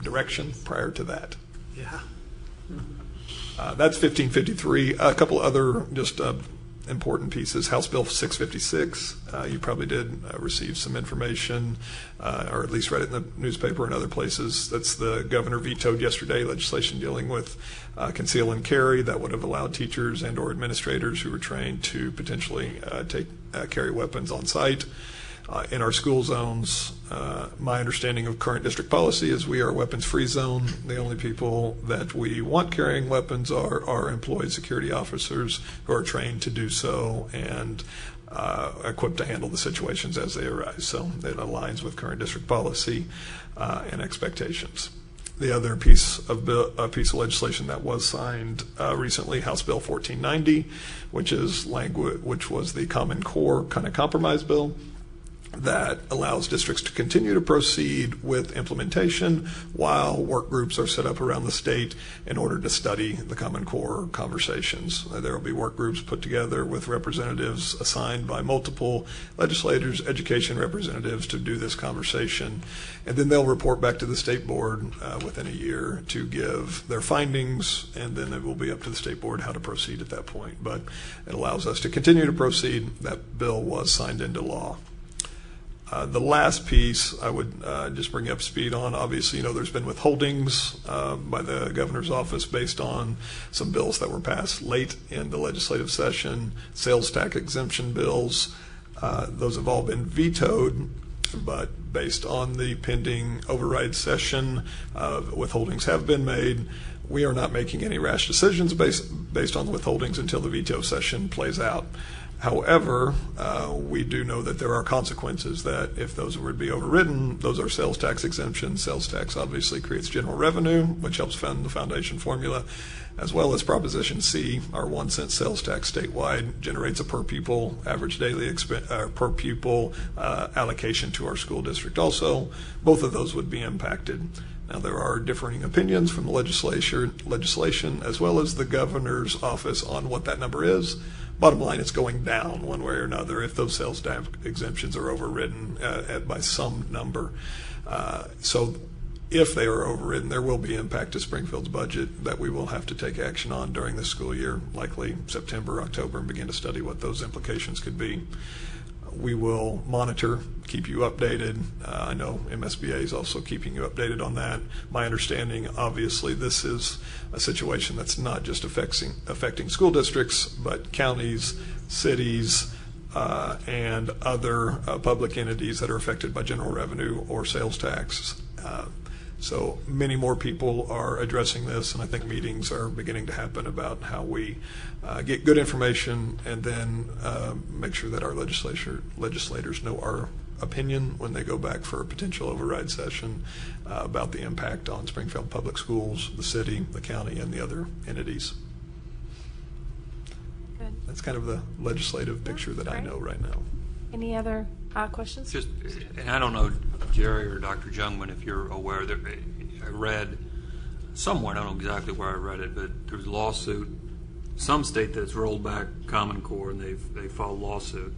direction prior to that. Yeah. That's 1553. A couple other just important pieces. House Bill 656. You probably did receive some information, or at least read it in the newspaper and other places. That's the governor vetoed yesterday legislation dealing with conceal and carry that would have allowed teachers and or administrators who were trained to potentially carry weapons on site. In our school zones, my understanding of current district policy is we are a weapons-free zone. The only people that we want carrying weapons are our employed security officers who are trained to do so and equipped to handle the situations as they arise. So it aligns with current district policy and expectations. The other piece of legislation that was signed recently, House Bill 1490, which was the Common Core kind of compromise bill that allows districts to continue to proceed with implementation while work groups are set up around the state in order to study the Common Core conversations. There will be work groups put together with representatives assigned by multiple legislators, education representatives to do this conversation, and then they'll report back to the state board within a year to give their findings, and then it will be up to the state board how to proceed at that point. But it allows us to continue to proceed. That bill was signed into law. The last piece I would just bring up speed on, obviously, there's been withholdings by the governor's office based on some bills that were passed late in the legislative session, sales tax exemption bills. Those have all been vetoed, but based on the pending override session, withholdings have been made. We are not making any rash decisions based on the withholdings until the veto session plays out. However, we do know that there are consequences that if those were to be overridden, those are sales tax exemptions. Sales tax obviously creates general revenue, which helps fund the foundation formula, as well as Proposition C, our 1 cent sales tax statewide, generates a per pupil average daily per pupil allocation to our school district also. Both of those would be impacted. Now, there are differing opinions from the legislation as well as the governor's office on what that number is. Bottom line, it's going down one way or another if those sales tax exemptions are overridden by some number. So if they are overridden, there will be impact to Springfield's budget that we will have to take action on during this school year, likely September, October, and begin to study what those implications could be. We will monitor, keep you updated. I know MSBA is also keeping you updated on that. My understanding, obviously, this is a situation that's not just affecting school districts, but counties, cities, and other public entities that are affected by general revenue or sales tax. So many more people are addressing this, and I think meetings are beginning to happen about how we get good information and then make sure that our legislators know our opinion when they go back for a potential override session about the impact on Springfield Public Schools, the city, the county, and the other entities. Good. That's kind of the legislative picture that I know right now. Any other questions? Just, and I don't know, Jerry or Dr. Jungman, if you're aware that I read somewhere, I don't know exactly where I read it, but there's a lawsuit, some state that's rolled back Common Core, and they filed a lawsuit.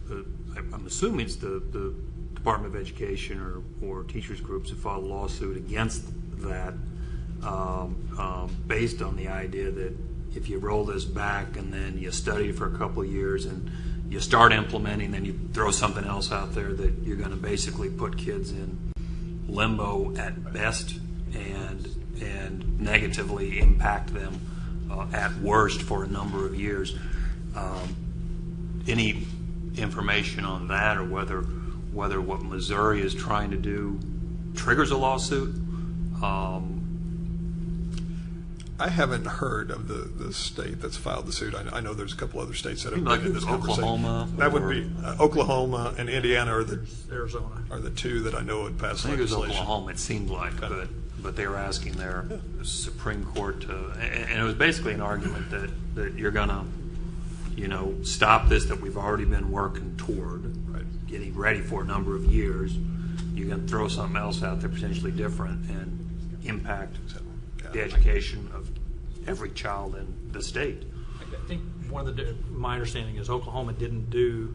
I'm assuming it's the Department of Education or teachers groups have filed a lawsuit against that, based on the idea that if you roll this back and then you study for a couple of years and you start implementing, then you throw something else out there, that you're going to basically put kids in limbo at best and negatively impact them at worst for a number of years. Any information on that, or whether what Missouri is trying to do triggers a lawsuit? I haven't heard of the state that's filed the suit. I know there's a couple other states that have like been in this Oklahoma. That would be Oklahoma and Indiana are the two that I know would pass I think legislation. it was Oklahoma, it seemed like, but they were asking their Supreme Court to, and it was basically an argument that you're going to, stop this that we've already been working toward, getting ready for a number of years. You're going to throw something else out there potentially different and impact the education of every child in the state. I think my understanding is Oklahoma didn't do,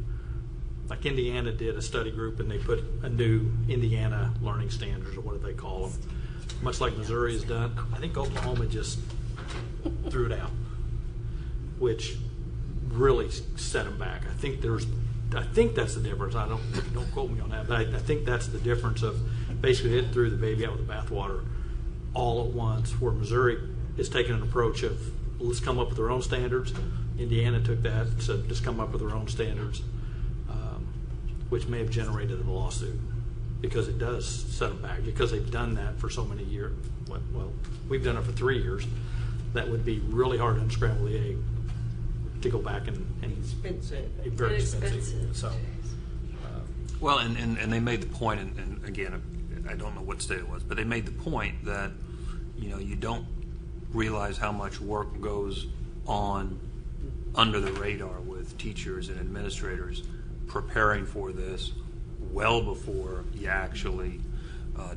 like Indiana did a study group, and they put a new Indiana learning standards, or what do they call them, much like Missouri has done. I think Oklahoma just threw it out, which really set them back. I think that's the difference. Don't quote me on that, but I think that's the difference of basically it threw the baby out with the bathwater all at once, where Missouri is taking an approach of let's come up with our own standards. Indiana took that, said just come up with our own standards, which may have generated a lawsuit, because it does set them back, because they've done that for so many years. Well, we've done it for 3 years. That would be really hard to unscramble the egg to go back and expensive. Very expensive. So, well, and they made the point, and again, I don't know what state it was, but they made the point that you don't realize how much work goes on under the radar with teachers and administrators preparing for this well before you actually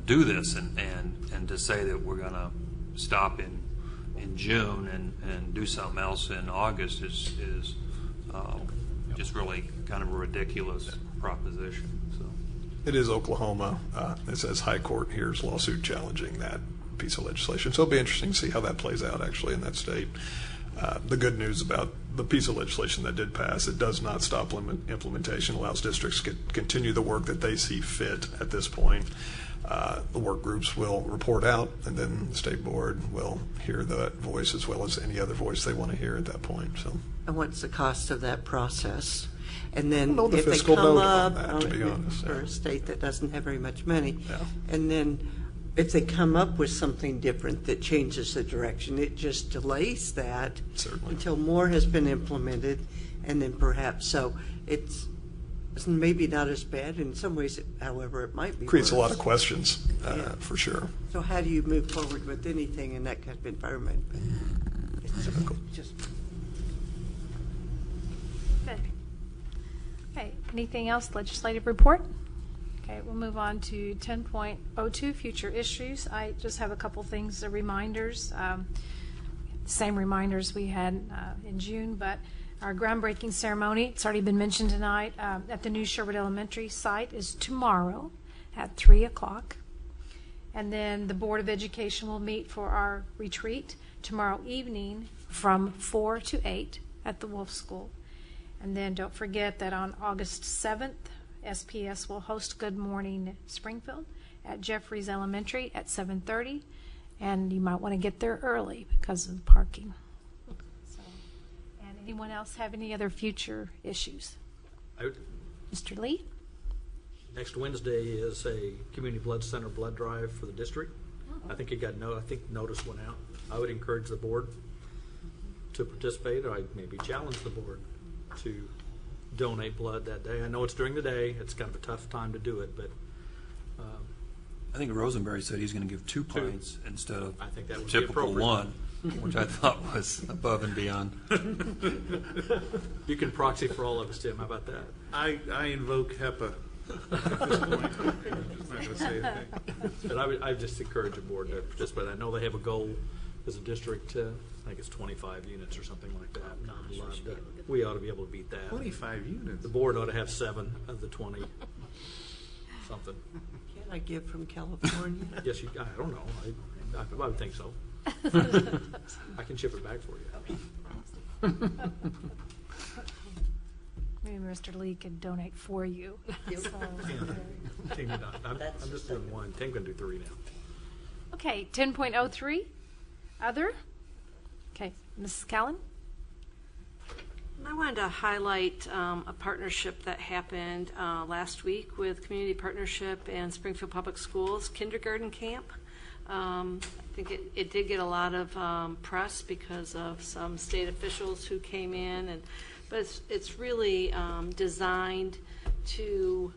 do this, and to say that we're going to stop in June and do something else in August is just really kind of a ridiculous proposition. So it is Oklahoma. It says High Court hears lawsuit challenging that piece of legislation. So it'll be interesting to see how that plays out actually in that state. The good news about the piece of legislation that did pass, it does not stop implementation, allows districts to continue the work that they see fit at this point. The work groups will report out, and then the state board will hear that voice as well as any other voice they want to hear at that point. So, and what's the cost of that process? And then the if they fiscal come note up on that, to be honest, for yeah. a state that doesn't have very much money, Yeah. and then if they come up with something different that changes the direction, it just delays that until more has been implemented, and then perhaps it's maybe not as bad in some ways. However, it might be creates worse. a lot of questions for sure. So how do you move forward with anything in that kind of environment? It's difficult. Just Good. Okay, anything else? Legislative report? Okay, we'll move on to 10.02, future issues. I just have a couple things, reminders. Same reminders we had in June, but our groundbreaking ceremony, it's already been mentioned tonight, at the new Sherwood Elementary site is tomorrow at 3 o'clock. And then the Board of Education will meet for our retreat tomorrow evening from 4 to 8 at the Wolf School. And then don't forget that on August 7th, SPS will host Good Morning Springfield at Jeffries Elementary at 7:30, and you might want to get there early because of the parking. So, and anyone else have any other future issues? Mr. Lee? Next Wednesday is a Community Blood Center blood drive for the district. I think notice went out. I would encourage the board to participate, or I'd maybe challenge the board to donate blood that day. I know it's during the day. It's kind of a tough time to do it, but I think Rosenberry said he's going to give 2 pints instead of I think that would be typical appropriate. 1, which I thought was above and beyond. You can proxy for all of us, Tim. How about that? I invoke HEPA at this point. I'm just not going to say anything. But I just encourage the board to participate. I know they have a goal as a district. I think it's 25 units or something like that. We ought to be able to beat that. 25 units. The board ought to have 7 of the 20 something. Can I give from California? Yes, I don't know. I would think so. I can ship it back for you. Maybe Mr. Lee could donate for you. So, I'm just doing 1. Tim can do 3 now. okay, 10.03, other. Okay, Mrs. Callan? I wanted to highlight a partnership that happened last week with Community Partnership and Springfield Public Schools kindergarten camp. I think it did get a lot of press because of some state officials who came in, but it's really designed to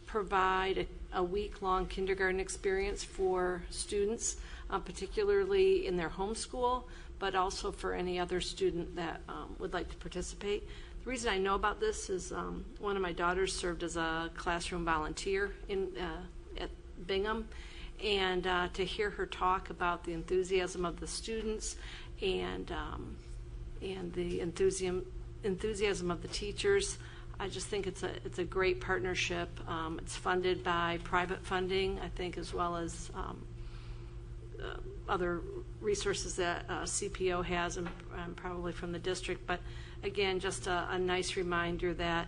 provide a week-long kindergarten experience for students, particularly in their home school, but also for any other student that would like to participate. The reason I know about this is one of my daughters served as a classroom volunteer at Bingham, and to hear her talk about the enthusiasm of the students and the enthusiasm of the teachers, I just think it's a great partnership. It's funded by private funding, I think, as well as other resources that CPO has, and probably from the district. But again, just a nice reminder that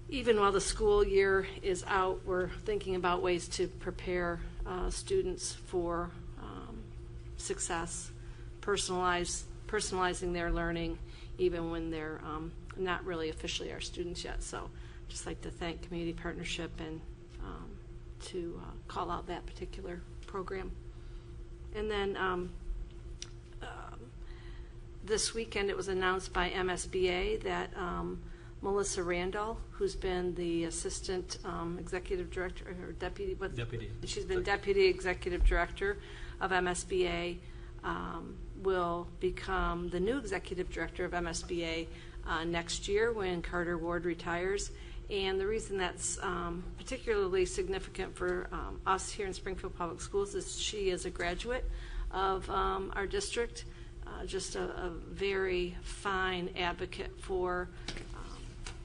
even while the school year is out, we're thinking about ways to prepare students for success, personalizing their learning, even when they're not really officially our students yet. So just like to thank Community Partnership and to call out that particular program. And then this weekend it was announced by MSBA that Melissa Randall, who's been the assistant executive director or deputy, she's been deputy executive director of MSBA, will become the new executive director of MSBA next year when Carter Ward retires. And the reason that's particularly significant for us here in Springfield Public Schools is she is a graduate of our district, just a very fine advocate for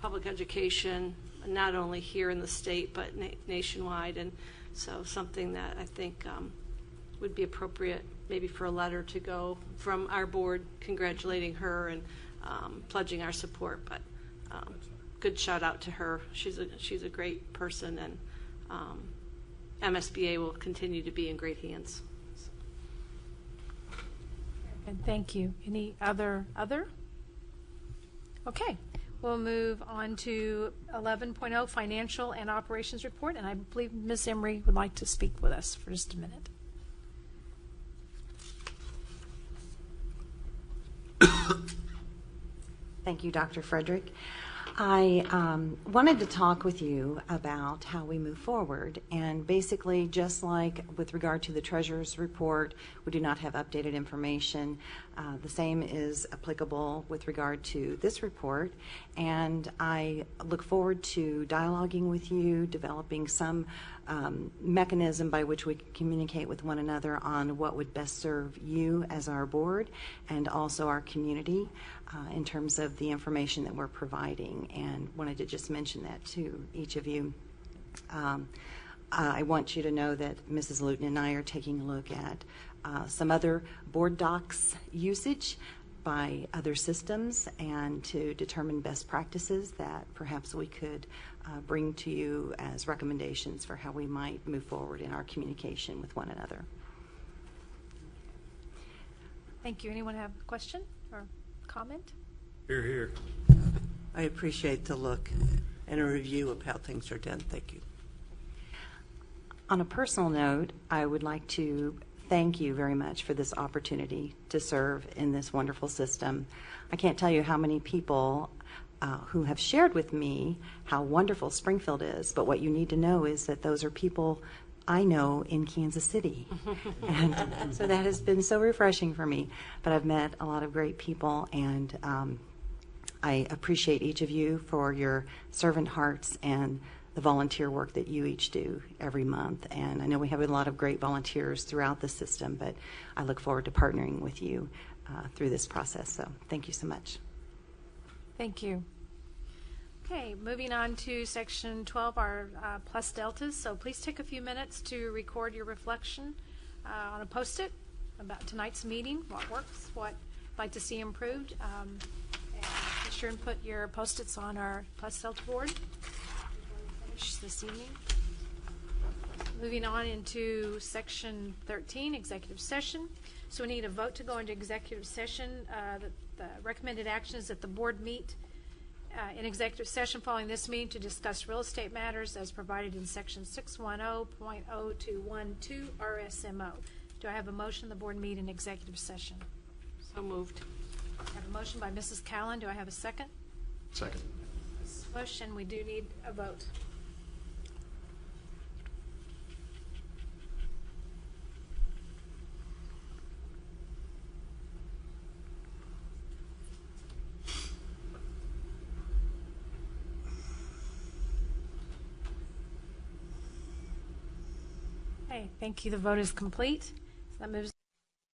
public education, not only here in the state but nationwide. And so something that I think would be appropriate maybe for a letter to go from our board congratulating her and pledging our support. But good shout out to her. She's a great person, and MSBA will continue to be in great hands. And thank you. Any other? Okay, we'll move on to 11.0, financial and operations report, and I believe Ms. Emery would like to speak with us for just a minute. Thank you, Dr. Frederick. I wanted to talk with you about how we move forward. And basically, just like with regard to the treasurer's report, we do not have updated information. The same is applicable with regard to this report. And I look forward to dialoguing with you, developing some mechanism by which we can communicate with one another on what would best serve you as our board and also our community in terms of the information that we're providing, and wanted to just mention that to each of you. I want you to know that Mrs. Luton and I are taking a look at some other board docs usage by other systems and to determine best practices that perhaps we could bring to you as recommendations for how we might move forward in our communication with one another. Thank you. Anyone have a question or comment? Hear, hear. I appreciate the look and a review of how things are done. Thank you. On a personal note, I would like to thank you very much for this opportunity to serve in this wonderful system. I can't tell you how many people who have shared with me how wonderful Springfield is, but what you need to know is that those are people I know in Kansas City. And so that has been so refreshing for me. But I've met a lot of great people, and I appreciate each of you for your servant hearts and the volunteer work that you each do every month. And I know we have a lot of great volunteers throughout the system, but I look forward to partnering with you through this process. So thank you so much. Thank you. Okay, moving on to section 12, our plus deltas. So please take a few minutes to record your reflection on a Post-it about tonight's meeting, what works, what you'd like to see improved. And be sure and put your Post-its on our plus delta board this evening. Moving on into section 13, executive session. So we need a vote to go into executive session. The recommended action is that the board meet in executive session following this meeting to discuss real estate matters as provided in section 610.0212 RSMO. Do I have a motion the board meet in executive session? So moved. I have a motion by Mrs. Callan. Do I have a second? Second. Mrs. Bush, and we do need a vote. Okay, thank you. The vote is complete. So that moves